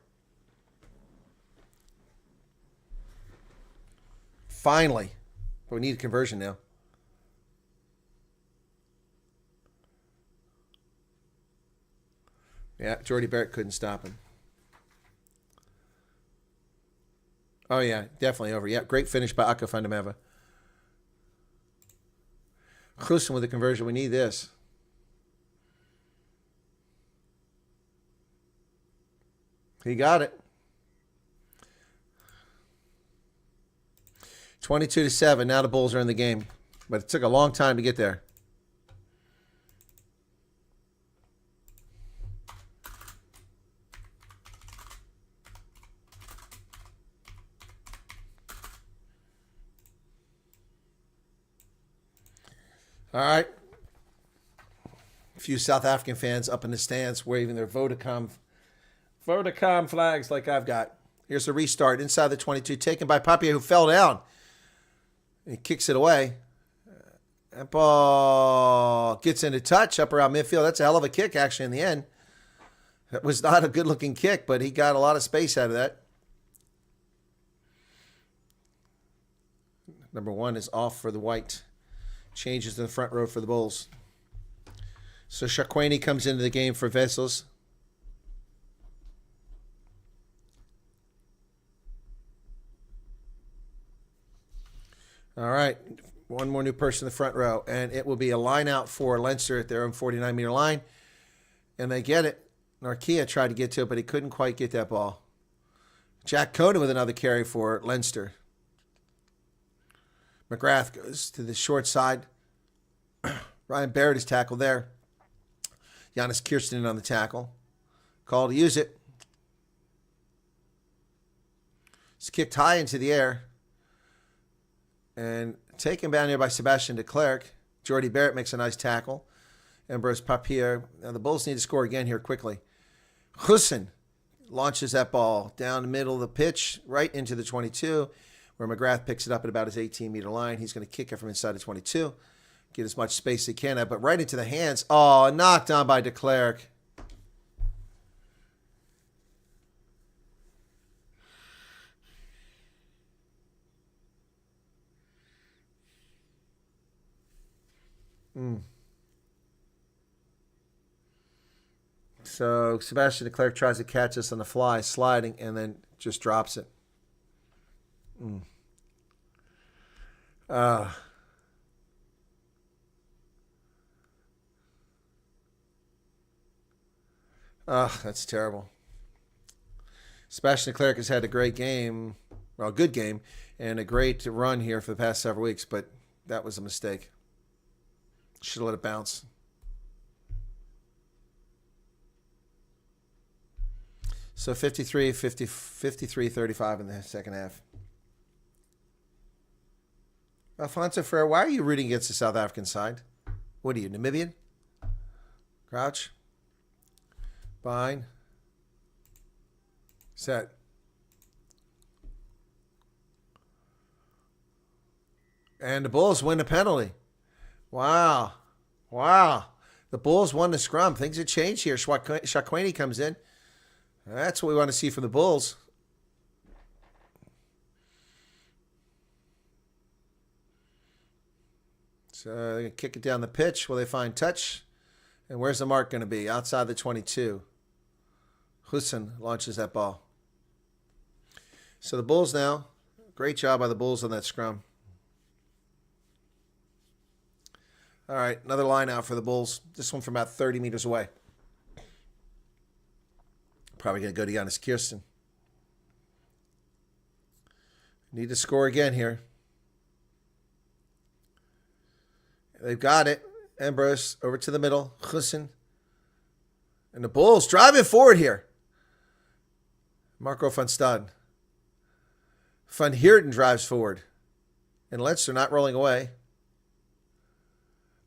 Finally. But we need a conversion now. Yeah, Jordy Barrett couldn't stop him. Oh, yeah, definitely over. Yeah, great finish by Akafandameva. Klusen with the conversion. We need this. He got it. 22-7. Now the Bulls are in the game. But it took a long time to get there. All right. A few South African fans up in the stands waving their Vodacom flags like I've got. Here's a restart inside the 22, taken by Papier, who fell down. He kicks it away. That ball gets into touch up around midfield. That's a hell of a kick, actually, in the end. That was not a good-looking kick, but he got a lot of space out of that. Number 1 is off for the white. Changes to the front row for the Bulls. So Shakwani comes into the game for Vessels. All right, one more new person in the front row, and it will be a line out for Leinster at their own 49-meter line, and they get it. Narkia tried to get to it, but he couldn't quite get that ball. Jack Conan with another carry for Leinster. McGrath goes to the short side. Ryan Barrett is tackled there. Giannis Kirsten on the tackle. Call to use it. It's kicked high into the air. And taken down here by Sebastian de Klerk. Jordy Barrett makes a nice tackle. Ambrose Papier. Now the Bulls need to score again here quickly. Hussein launches that ball down the middle of the pitch, right into the 22, where McGrath picks it up at about his 18-meter line. He's going to kick it from inside the 22. Get as much space as he can at, but right into the hands. Oh, knocked down by de Klerk. So Sebastian de Klerk tries to catch us on the fly, sliding, and then just drops it. That's terrible. Sebastian de Klerk has had a great game, well, a good game, and a great run here for the past several weeks, but that was a mistake. Should have let it bounce. So 53-35 in the second half. Alfonso Ferreira, why are you rooting against the South African side? What are you, Namibian? Crouch. Bind. Set. And the Bulls win the penalty. Wow. The Bulls won the scrum. Things have changed here. Shaquani comes in. That's what we want to see from the Bulls. So they're going to kick it down the pitch. Will they find touch? And where's the mark going to be? Outside the 22. Hussein launches that ball. So the Bulls now. Great job by the Bulls on that scrum. All right, another line out for the Bulls. This one from about 30 meters away. Probably going to go to Giannis Kirsten. Need to score again here. They've got it. Ambrose over to the middle. Hussein. And the Bulls driving forward here. Marco van Staden. Van Heerden drives forward. And Leinster not rolling away.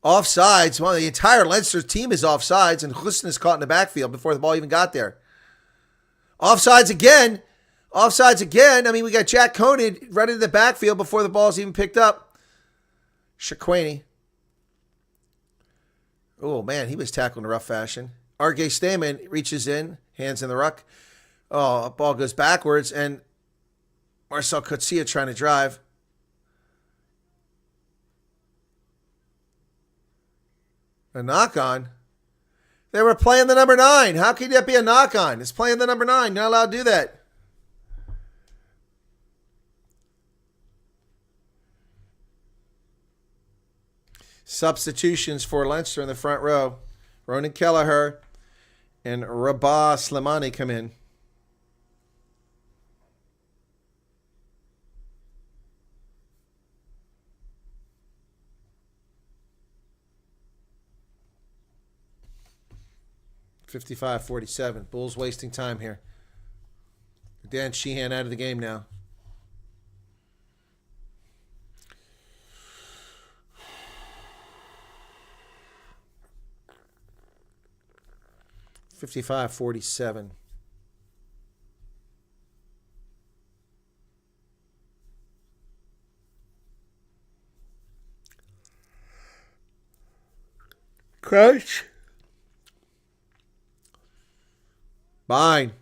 Offsides. Well, the entire Leinster team is offsides, and Hussein is caught in the backfield before the ball even got there. Offsides again. I mean, we got Jack Conan right into the backfield before the ball's even picked up. Shaquani. Oh, man, he was tackled in a rough fashion. R.G. Stamen reaches in, hands in the ruck. Oh, ball goes backwards, and Marcel Coetzee trying to drive. A knock-on? They were playing the number 9. How could that be a knock-on? It's playing the number 9. You're not allowed to do that. Substitutions for Leinster in the front row. Ronan Kelleher and Rabah Slimani come in. (55-47). Bulls wasting time here. Dan Sheehan out of the game now. (55-47). Crouch. Bind.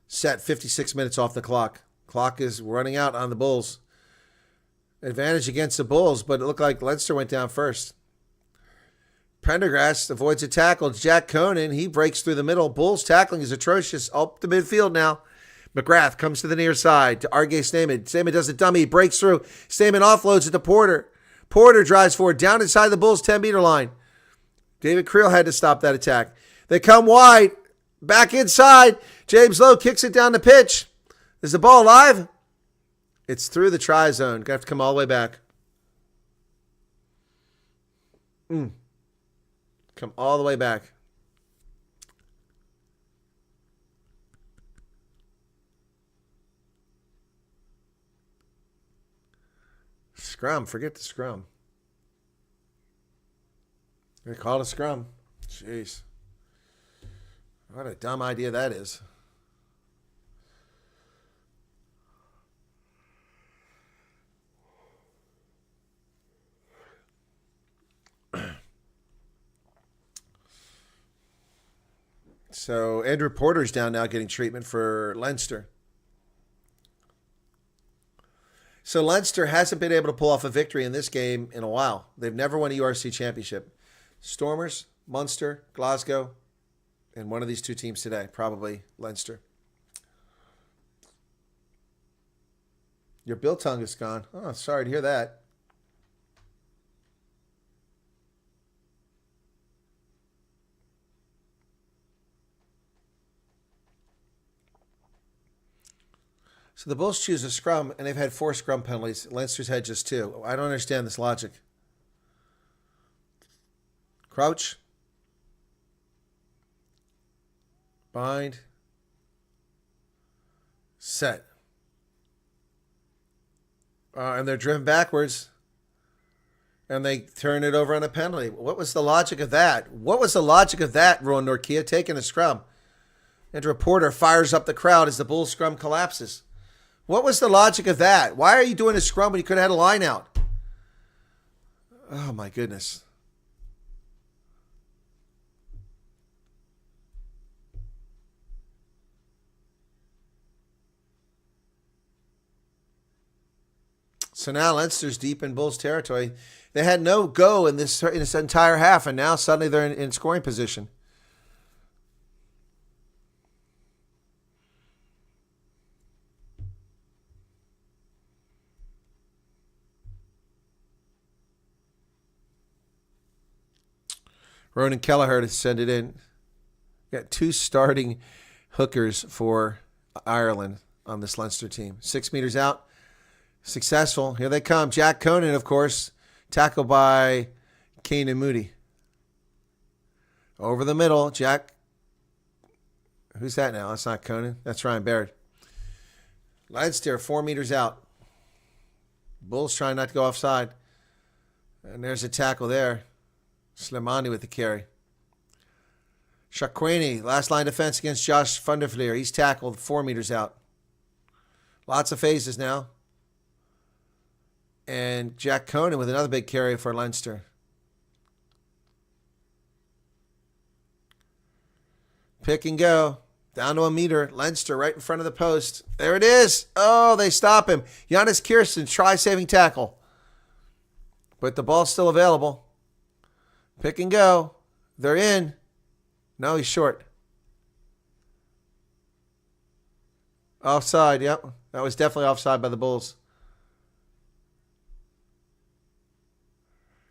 Set. 56 minutes off the clock. Clock is running out on the Bulls. Advantage against the Bulls, but it looked like Leinster went down first. Prendergast avoids a tackle. Jack Conan, he breaks through the middle. Bulls tackling is atrocious. Up the midfield now. McGrath comes to the near side to R.G. Stamen. Stamen does a dummy. He breaks through. Stamen offloads it to Porter. Porter drives forward down inside the Bulls' 10-meter line. David Creel had to stop that attack. They come wide. Back inside. James Lowe kicks it down the pitch. Is the ball alive? It's through the try zone. Going to have to come all the way back. Come all the way back. Scrum. Forget the scrum. They call it a scrum. Jeez. What a dumb idea that is. So Andrew Porter's down now getting treatment for Leinster. So Leinster hasn't been able to pull off a victory in this game in a while. They've never won a URC championship. Stormers, Munster, Glasgow, and one of these two teams today, probably Leinster. Your biltong is gone. Oh, sorry to hear that. So the Bulls choose a scrum, and they've had 4 scrum penalties. Leinster's had just 2. I don't understand this logic. Crouch. Bind. Set. And they're driven backwards. And they turn it over on a penalty. What was the logic of that? What was the logic of that, Rowan Norkia, taking a scrum? And a reporter fires up the crowd as the Bulls scrum collapses. What was the logic of that? Why are you doing a scrum when you could have had a line out? Oh, my goodness. So now Leinster's deep in Bulls territory. They had no go in this entire half, and now suddenly they're in scoring position. Ronan Kelleher to send it in. Got 2 starting hookers for Ireland on this Leinster team. 6 meters out. Successful. Here they come. Jack Conan, of course, tackled by Keenan Moody. Over the middle, Jack. Who's that now? That's not Conan. That's Ryan Baird. Leinster, 4 meters out. Bulls trying not to go offside. And there's a tackle there. Slimani with the carry. Shakweni, last line defense against Josh van der Vlier. He's tackled 4 meters out. Lots of phases now. And Jack Conan with another big carry for Leinster. Pick and go. Down to a meter. Leinster right in front of the post. There it is. Oh, they stop him. Giannis Kirsten, try-saving tackle. But the ball's still available. Pick and go. They're in. No, he's short. Offside, yep. That was definitely offside by the Bulls.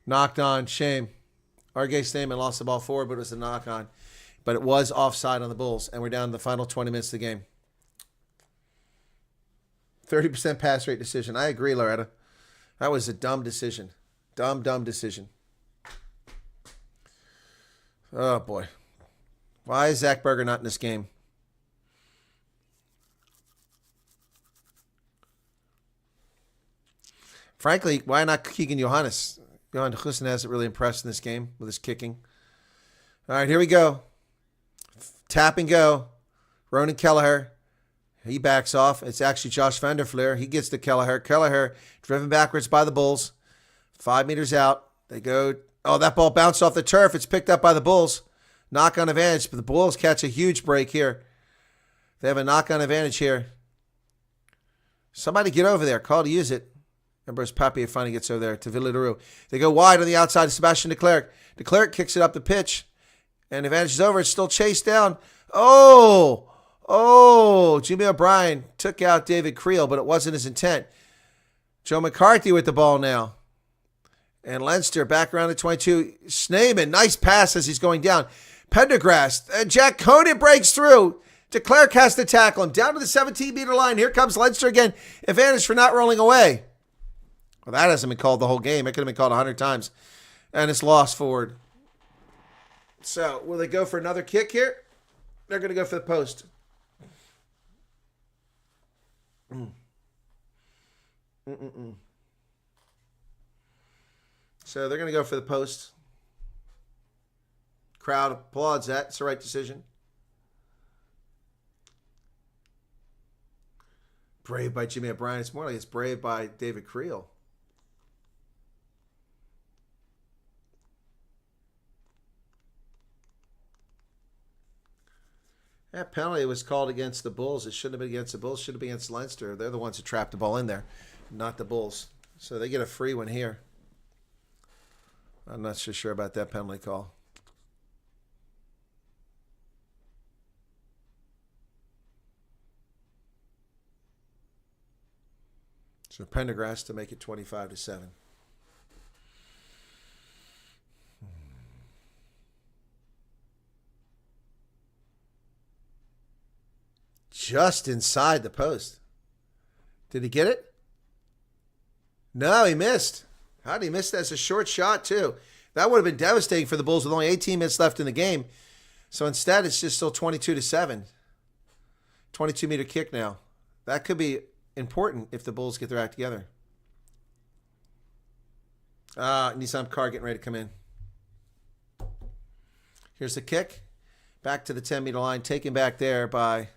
Knocked on, shame. RG Stamen lost the ball forward, but it was a knock on. But it was offside on the Bulls, and we're down to the final 20 minutes of the game. 30% pass rate decision. I agree, Loretta. That was a dumb decision. Dumb decision. Oh, boy. Why is Zach Berger not in this game? Frankly, why not Keegan Johannes? Johan Hussen hasn't really impressed in this game with his kicking. All right, here we go. Tap and go. Ronan Kelleher. He backs off. It's actually Josh van der Vlier. He gets to Kelleher. Kelleher driven backwards by the Bulls. 5 meters out. They go. Oh, that ball bounced off the turf. It's picked up by the Bulls. Knock-on advantage. But the Bulls catch a huge break here. They have a knock-on advantage here. Somebody get over there. Call to use it. Remember, Papier finally gets over there to Villaroo. They go wide on the outside of Sebastian de Klerk. De Klerk kicks it up the pitch. And advantage is over. It's still chased down. Oh, Jimmy O'Brien took out David Creel, but it wasn't his intent. Joe McCarthy with the ball now. And Leinster back around the 22. Schneeman, nice pass as he's going down. Pendergrast. Jack Conan breaks through. De Klerk has to tackle him. Down to the 17-meter line. Here comes Leinster again. Advantage for not rolling away. Well, that hasn't been called the whole game. It could have been called 100 times. And it's lost forward. So, will they go for another kick here? They're going to go for the post. So they're going to go for the post. Crowd applauds that. It's the right decision. Brave by Jimmy O'Brien. It's more like it's brave by David Creel. That penalty was called against the Bulls. It shouldn't have been against the Bulls. It should have been against Leinster. They're the ones who trapped the ball in there, not the Bulls. So they get a free one here. I'm not so sure about that penalty call. So Pendergrass to make it 25-7. Just inside the post. Did he get it? No, he missed. How did he miss that? It's a short shot, too. That would have been devastating for the Bulls with only 18 minutes left in the game. So instead, it's just still 22-7. 22-meter kick now. That could be important if the Bulls get their act together. Nizam Carr getting ready to come in. Here's the kick. Back to the 10-meter line. Taken back there by...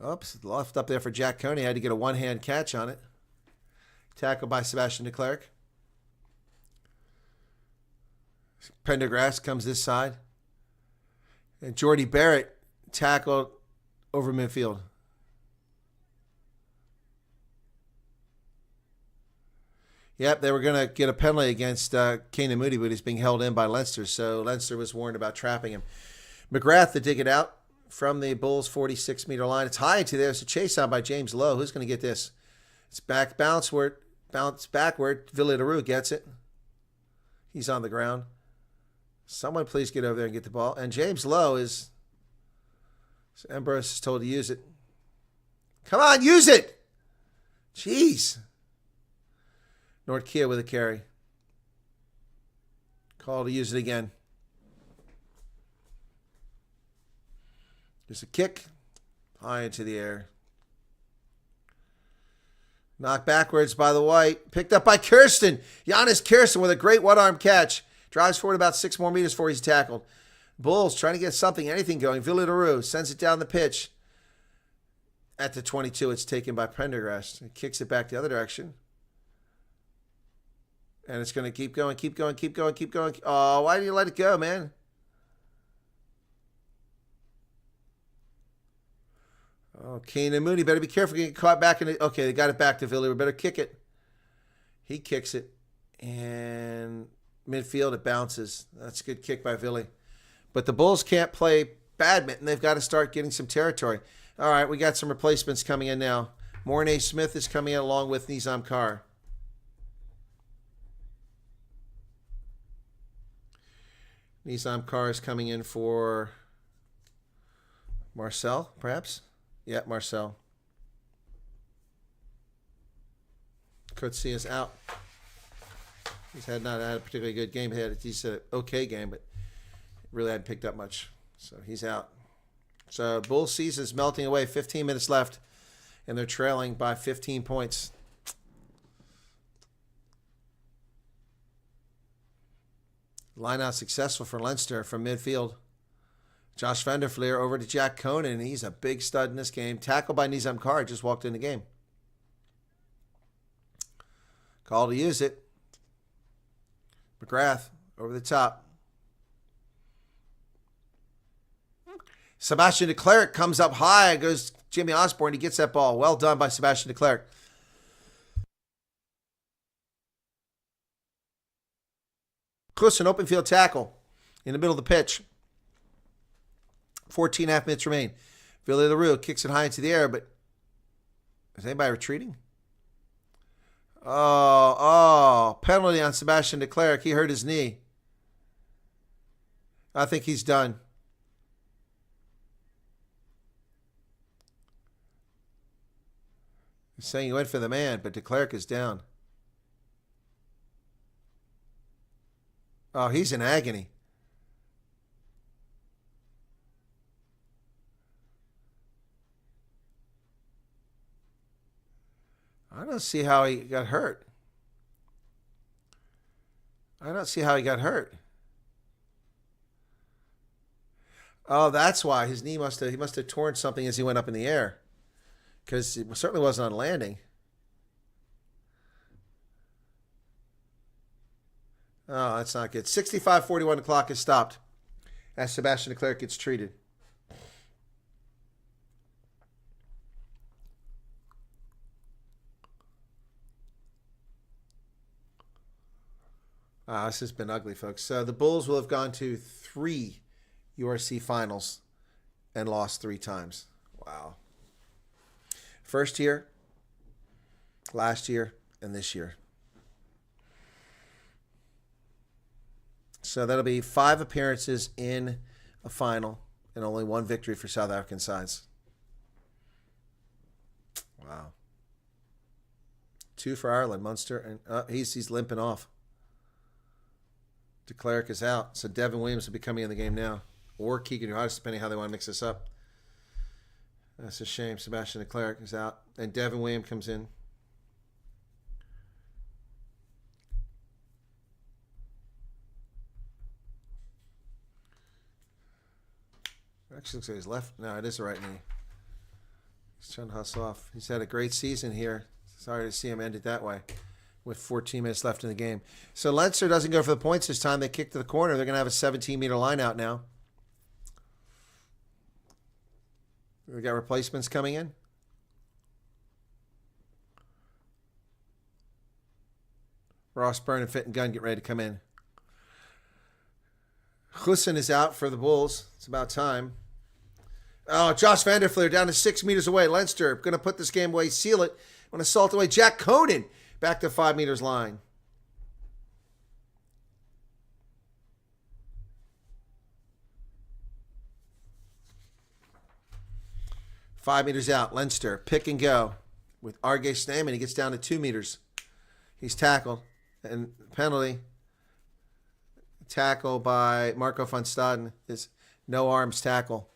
Oops, left up there for Jack Coney. Had to get a one-hand catch on it. Tackled by Sebastian de Klerk. Pendergrass comes this side. And Jordy Barrett tackled over midfield. Yep, they were going to get a penalty against Keenan Moody, but he's being held in by Leinster. So Leinster was warned about trapping him. McGrath to dig it out from the Bulls' 46-meter line. It's high into there. It's a chase out by James Lowe. Who's going to get this? It's back, bounce backward. Villarreal gets it. He's on the ground. Someone please get over there and get the ball. And James Lowe is... Ambrose is told to use it. Come on, use it! Jeez. Nordkia with a carry. Call to use it again. There's a kick. High into the air. Knocked backwards by the White. Picked up by Kirsten. Giannis Kirsten with a great one-arm catch. Drives forward about 6 more meters before he's tackled. Bulls trying to get something, anything going. Villarreal sends it down the pitch. At the 22, it's taken by Pendergrass. He kicks it back the other direction. And it's going to keep going, keep going, keep going, keep going. Oh, why did you let it go, man? Oh, Keenan Mooney, better be careful. Get caught back in it. Okay, they got it back to Villarreal. We better kick it. He kicks it. And midfield, it bounces. That's a good kick by Villy. But the Bulls can't play badminton. They've got to start getting some territory. All right, we got some replacements coming in now. Mornay Smith is coming in along with Nizam Carr. Nizam Carr is coming in for Marcel, perhaps? Yeah, Marcel. Coetzee is out. He's not had a particularly good game. He's an okay game, but really hadn't picked up much. So he's out. So Bulls season's melting away. 15 minutes left, and they're trailing by 15 points. Line out successful for Leinster from midfield. Josh van der Fleer over to Jack Conan. He's a big stud in this game. Tackled by Nizam Carr. Just walked in the game. Call to use it. McGrath over the top. Sebastian de Klerk comes up high. Goes Jimmy Osborne. He gets that ball. Well done by Sebastian de Klerk. Close, an open field tackle in the middle of the pitch. 14.5 minutes remain. Villarreal kicks it high into the air, but is anybody retreating? Penalty on Sebastian de Klerk. He hurt his knee. I think he's done. He's saying he went for the man, but de Klerk is down. Oh, he's in agony. I don't see how he got hurt. I don't see how he got hurt. Oh, that's why his knee he must have torn something as he went up in the air, because it certainly wasn't on landing. Oh, that's not good. 65-41, the clock is stopped as Sebastian Leclerc gets treated. This has been ugly, folks. So the Bulls will have gone to 3 URC finals and lost 3 times. Wow. First year, last year, and this year. So that'll be 5 appearances in a final and only 1 victory for South African sides. Wow. 2 for Ireland, Munster, and he's limping off. De Klerk is out, so Devin Williams will be coming in the game now, or Keegan Johannes, depending how they want to mix this up. That's a shame. Sebastian De Klerk is out, and Devin Williams comes in. Actually, looks like his left. No, it is the right knee. He's trying to hustle off. He's had a great season here. Sorry to see him end it that way with 14 minutes left in the game. So Leinster doesn't go for the points this time. They kick to the corner. They're going to have a 17-meter line out now. We got replacements coming in. Ross Byrne and Fit and Gunn get ready to come in. Husson is out for the Bulls. It's about time. Oh, Josh Vanderfleer down to 6 meters away. Leinster going to put this game away, seal it. Want to salt away. Jack Conan back to 5 meters line. Five meters out. Leinster pick and go with Arge Snyman. He gets down to 2 meters. He's tackled and penalty. Tackle by Marco van Staden is no arms tackle.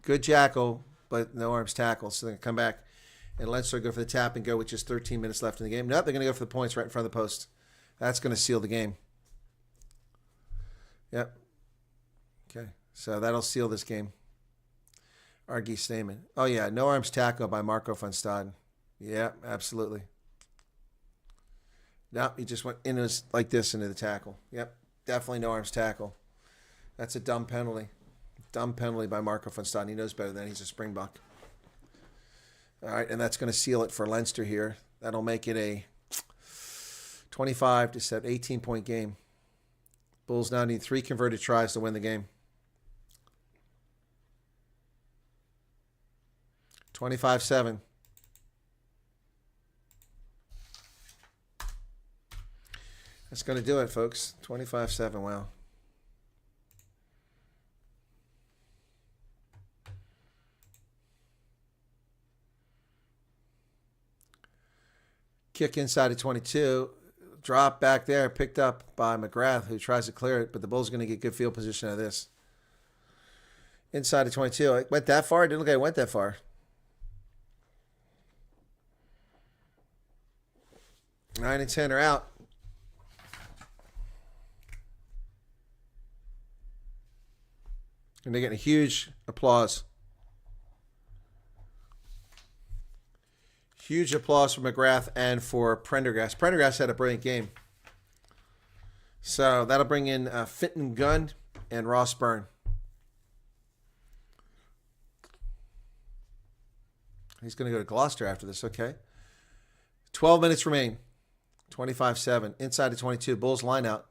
Good jackal, but no arms tackle. So they're going to come back and Leinster go for the tap and go with just 13 minutes left in the game. Nope, they're going to go for the points right in front of the post. That's going to seal the game. Yep. Okay, so that'll seal this game. Arge Snyman. Oh, yeah, no arms tackle by Marco van Staden. Yeah, absolutely. No, he just went in like this into the tackle. Yep, definitely no arms tackle. That's a dumb penalty. Dumb penalty by Marco van Staden. He knows better than he's a Springbok. All right, and that's going to seal it for Leinster here. That'll make it a 25 to 18-point game. Bulls now need 3 converted tries to win the game. 25-7. That's going to do it, folks. 25-7. Wow. Kick inside of 22. Drop back there. Picked up by McGrath, who tries to clear it, but the Bulls are going to get good field position out of this. Inside of 22. It went that far? It didn't look like it went that far. 9 and 10 are out. And they're getting a huge applause. Huge applause for McGrath and for Prendergast. Prendergast had a brilliant game. So that'll bring in Fitton Gunn and Ross Byrne. He's going to go to Gloucester after this, okay. 12 minutes remain. 25-7. Inside of 22. Bulls line out.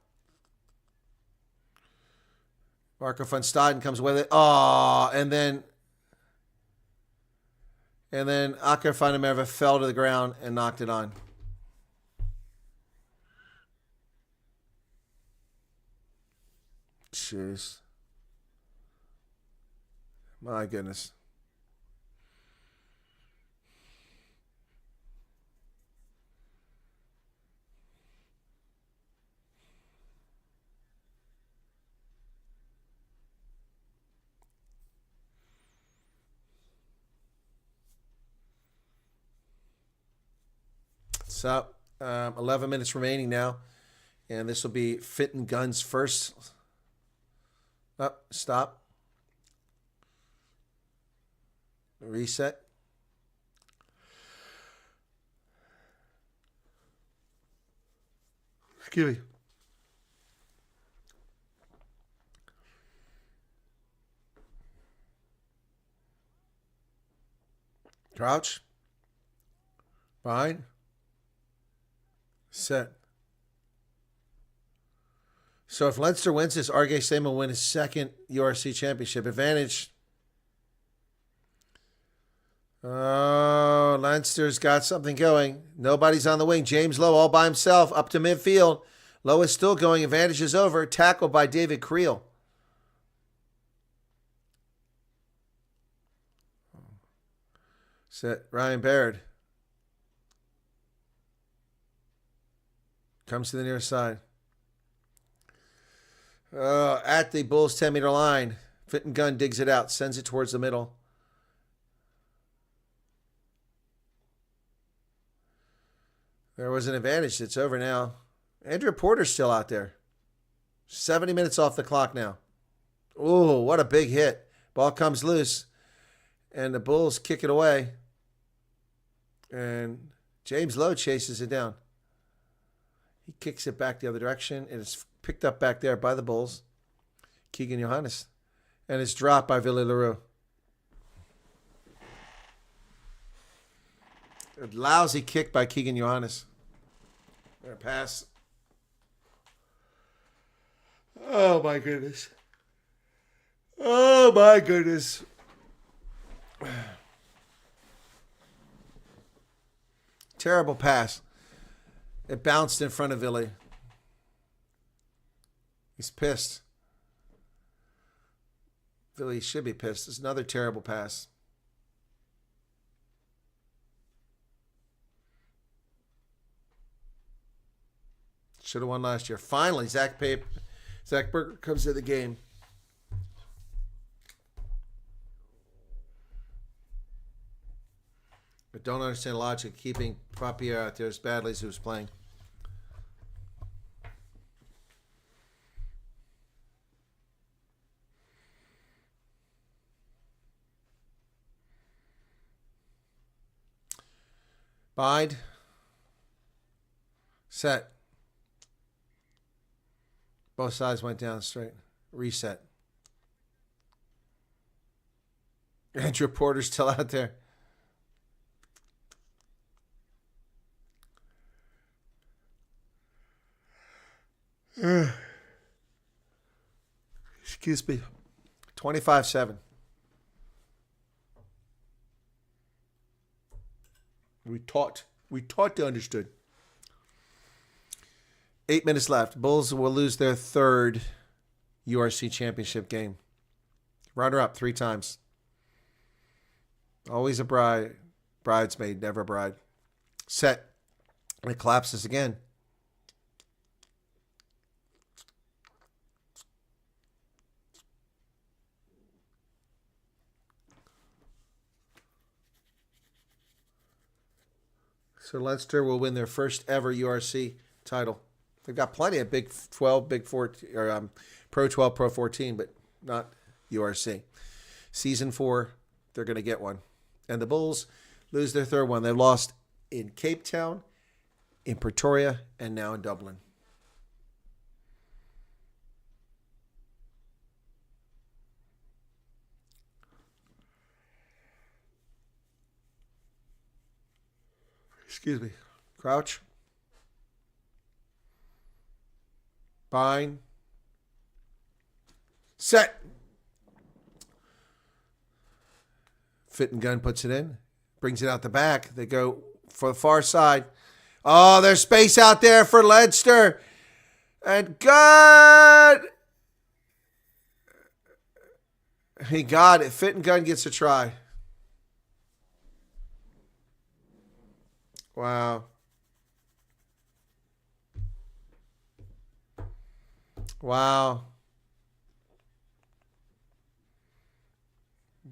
Marco van Staden comes with it. Oh, and then Aker van der Merwe fell to the ground and knocked it on. Jeez. My goodness. So, 11 minutes remaining now. And this will be Fitton Gunn's first. Oh, stop. Reset. Excuse me. Crouch. Bind. Set. So if Leinster wins this, Arge Same will win his second URC championship. Advantage. Oh, Leinster's got something going. Nobody's on the wing. James Lowe all by himself up to midfield. Lowe is still going. Advantage is over. Tackled by David Creel. Set. Ryan Baird. Comes to the near side. At the Bulls' 10-meter line. Fitton Gunn digs it out. Sends it towards the middle. There was an advantage. It's over now. Andrew Porter's still out there. 70 minutes off the clock now. Ooh, what a big hit. Ball comes loose. And the Bulls kick it away. And James Lowe chases it down. He kicks it back the other direction. And it's picked up back there by the Bulls. Keegan Johannes. And it's dropped by Ville Leroux. A lousy kick by Keegan Johannes. There, pass. Oh, my goodness. Oh, my goodness. Terrible pass. It bounced in front of Ville. He's pissed. Ville should be pissed. It's another terrible pass. Should have won last year. Finally, Zach Berger comes to the game. But don't understand the logic of keeping Papier out there as badly as he was playing. Bind. Set. Both sides went down straight. Reset. Andrew Porter's still out there. Excuse me. 25-7. We taught they understood. 8 minutes left. Bulls will lose their third URC championship game. Runner-up 3 times. Always a bridesmaid, never a bride. Set. And it collapses again. So Leinster will win their first ever URC title. They've got plenty of Big 12, Big 14, or Pro 12, Pro 14, but not URC. Season 4, they're going to get one. And the Bulls lose their third one. They've lost in Cape Town, in Pretoria, and now in Dublin. Excuse me. Crouch. Bind. Set. Fitton Gunn puts it in. Brings it out the back. They go for the far side. Oh, there's space out there for Leinster. And good. He got it. Fitton Gunn gets a try. Wow. Wow.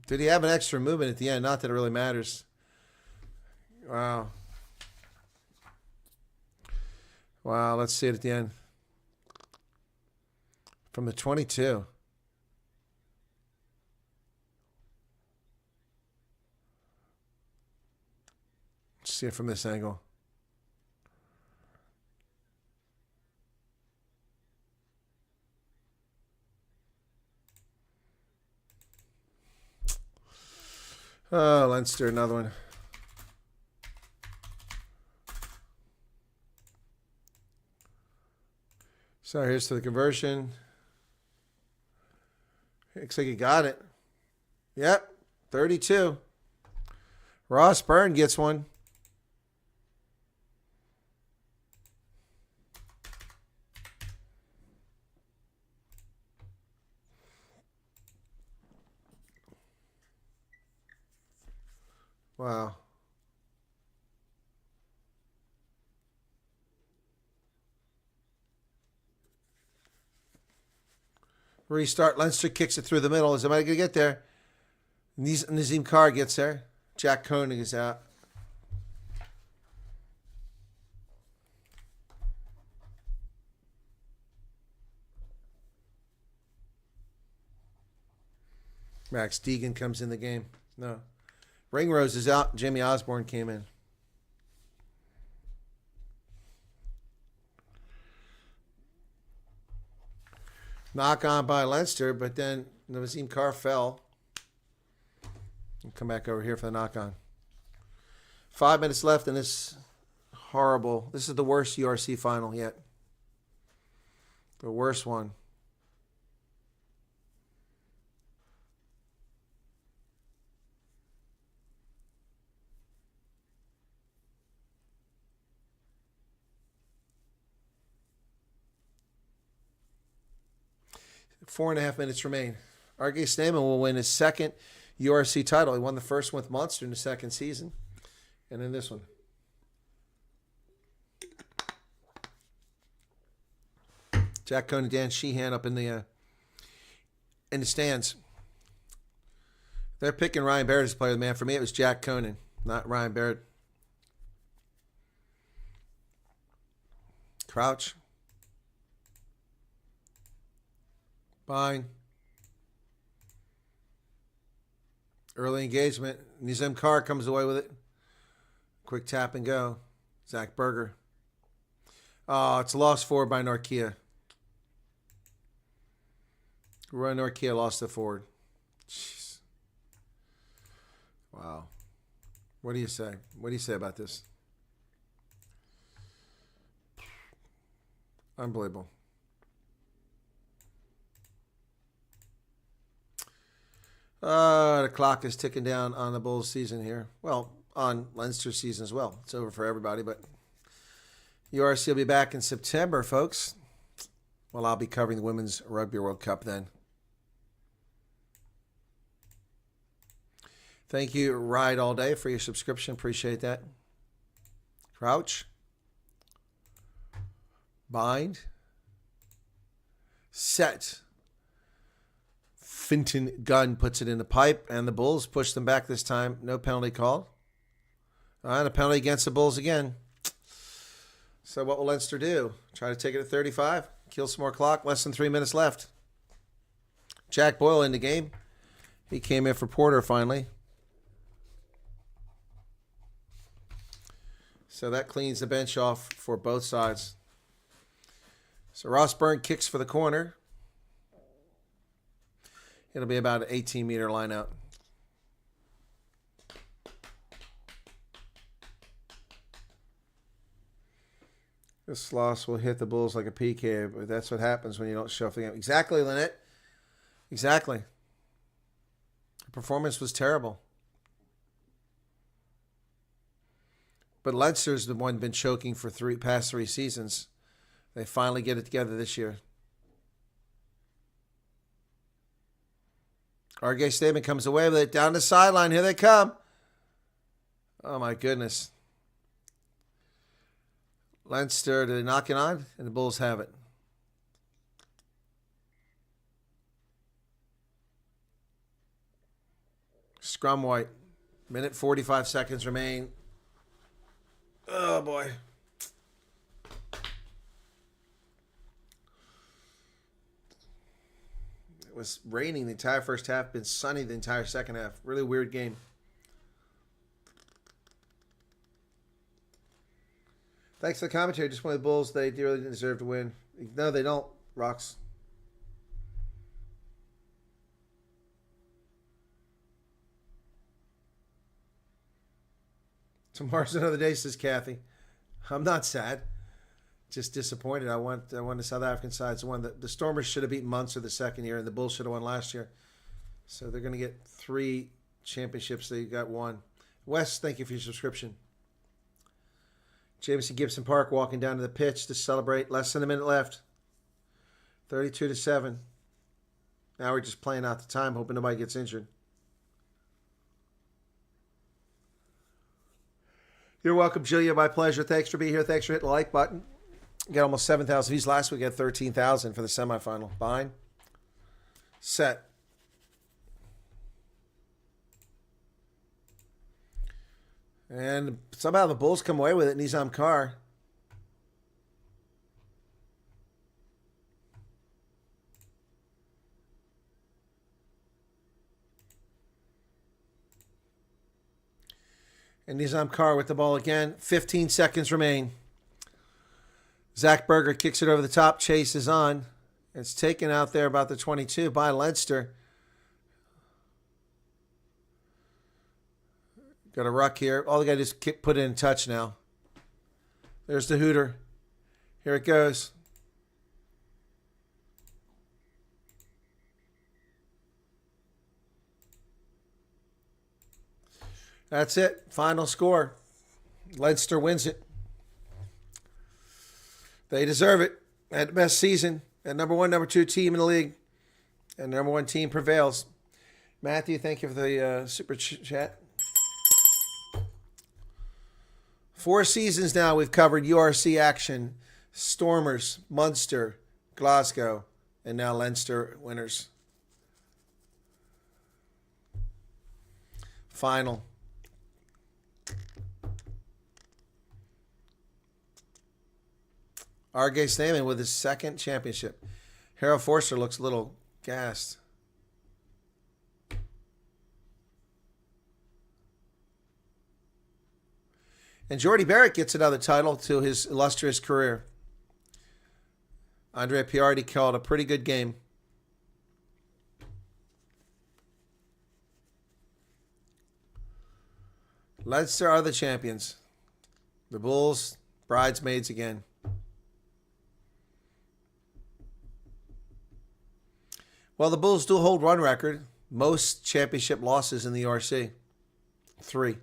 Did he have an extra movement at the end? Not that it really matters. Wow. Wow, let's see it at the end. From the 22. Let's see it from this angle. Oh, Leinster, another one. So here's to the conversion. Looks like he got it. Yep, 32. Ross Byrne gets one. Wow. Restart. Leinster kicks it through the middle. Is anybody going to get there? Nazim Carr gets there. Jack Koenig is out. Max Deegan comes in the game. No. Ringrose is out. Jamie Osborne came in. Knock on by Leinster, but then Nazim Carr fell. We'll come back over here for the knock on. 5 minutes left in this horrible. This is the worst URC final yet. The worst one. Four and a half minutes remain. R.G. Snyman will win his second URC title. He won the first one with Munster in the second season. And then this one. Jack Koenig, Dan Sheehan up in the stands. They're picking Ryan Barrett as player of the man. For me, it was Jack Koenig, not Ryan Barrett. Crouch. Fine. Early engagement. Nazim Carr comes away with it. Quick tap and go. Zach Berger. Oh, it's lost forward by Norkia. Roy Norkia lost the forward. Jeez. Wow. What do you say? What do you say about this? Unbelievable. The clock is ticking down on the Bulls season here. Well, on Leinster season as well. It's over for everybody, but URC will be back in September, folks. Well, I'll be covering the Women's Rugby World Cup then. Thank you, Ride All Day, for your subscription. Appreciate that. Crouch. Bind. Set. Finton Gunn puts it in the pipe, and the Bulls push them back this time. No penalty called. And a penalty against the Bulls again. So what will Leinster do? Try to take it at 35? Kill some more clock. Less than 3 minutes left. Jack Boyle in the game. He came in for Porter finally. So that cleans the bench off for both sides. So Ross Byrne kicks for the corner. It'll be about an 18-meter line out. This loss will hit the Bulls like a PK, but that's what happens when you don't show up the game. Exactly, Lynette. Exactly. The performance was terrible. But Leinster's the one been choking for past three seasons. They finally get it together this year. R.G. Statement comes away with it down the sideline. Here they come. Oh, my goodness. Leinster, do they knock it on? And the Bulls have it. Scrum White. Minute 45 seconds remain. Oh, boy. It was raining the entire first half, been sunny the entire second half. Really weird game. Thanks for the commentary. Just one of the Bulls. They really didn't deserve to win. No, they don't, Rocks. Tomorrow's another day, says Kathy. I'm not sad. Just disappointed. I want the South African side to win. The Stormers should have beaten Munster the second year, and the Bulls should have won last year. So they're going to get 3 championships. They got 1. Wes, thank you for your subscription. Jameson Gibson Park walking down to the pitch to celebrate. Less than a minute left. 32-7. Now we're just playing out the time, hoping nobody gets injured. You're welcome, Julia. My pleasure. Thanks for being here. Thanks for hitting the like button. We got almost 7,000 views. Last week we had 13,000 for the semifinal. Bind. Set. And somehow the Bulls come away with it. Nizam Carr. And Nizam Carr with the ball again. 15 seconds remain. Zach Berger kicks it over the top. Chase is on. It's taken out there about the 22 by Leinster. Got a ruck here. All they got to do is put it in touch now. There's the hooter. Here it goes. That's it. Final score. Leinster wins it. They deserve it. They had the best season. And number 1, number 2 team in the league. And number 1 team prevails. Matthew, thank you for the super chat. 4 seasons now we've covered URC action. Stormers, Munster, Glasgow, and now Leinster winners. Final. R.G. Stamen with his 2nd championship. Harold Forster looks a little gassed. And Jordy Barrett gets another title to his illustrious career. Andrea Piardi called a pretty good game. Leinster are the champions. The Bulls, bridesmaids again. Well, the Bulls do hold run record. Most championship losses in the URC. 3.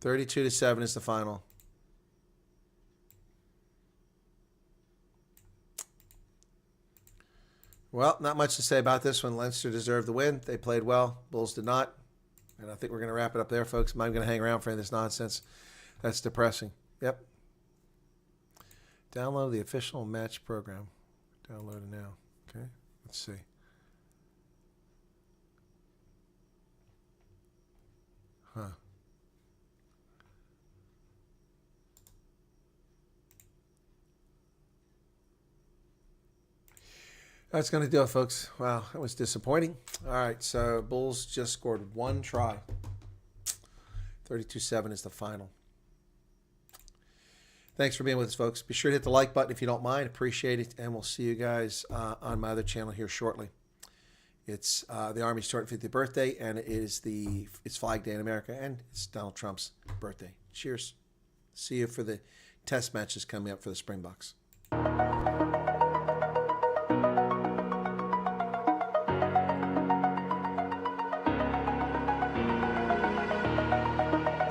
32-7 is the final. Well, not much to say about this one. Leinster deserved the win. They played well. Bulls did not. And I think we're going to wrap it up there, folks. I'm not going to hang around for any of this nonsense. That's depressing. Yep. Download the official match program. Download it now. Okay. Let's see. Huh. That's going to do it, folks. Wow, that was disappointing. All right, so Bulls just scored 1 try. 32-7 is the final. Thanks for being with us, folks. Be sure to hit the like button if you don't mind. Appreciate it, and we'll see you guys on my other channel here shortly. It's the Army's 250th birthday, and it's Flag Day in America, and it's Donald Trump's birthday. Cheers. See you for the test matches coming up for the Springboks.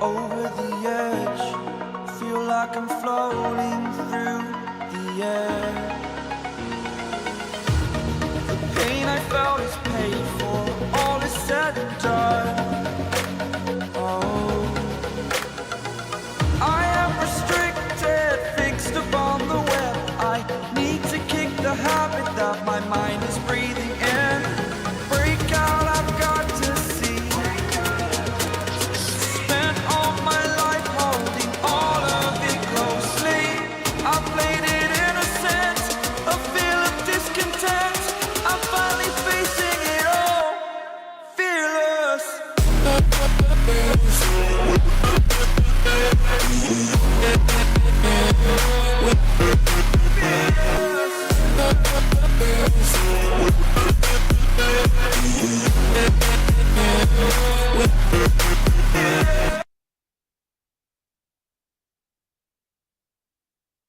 Over the edge, feel like I'm floating through the air. The pain I felt is paid for, all is said and done. Oh, I am restricted, fixed upon the web. I need to kick the habit that my mind is breathing in. Break out, I've got to see. All of it closely, I played it innocent. content.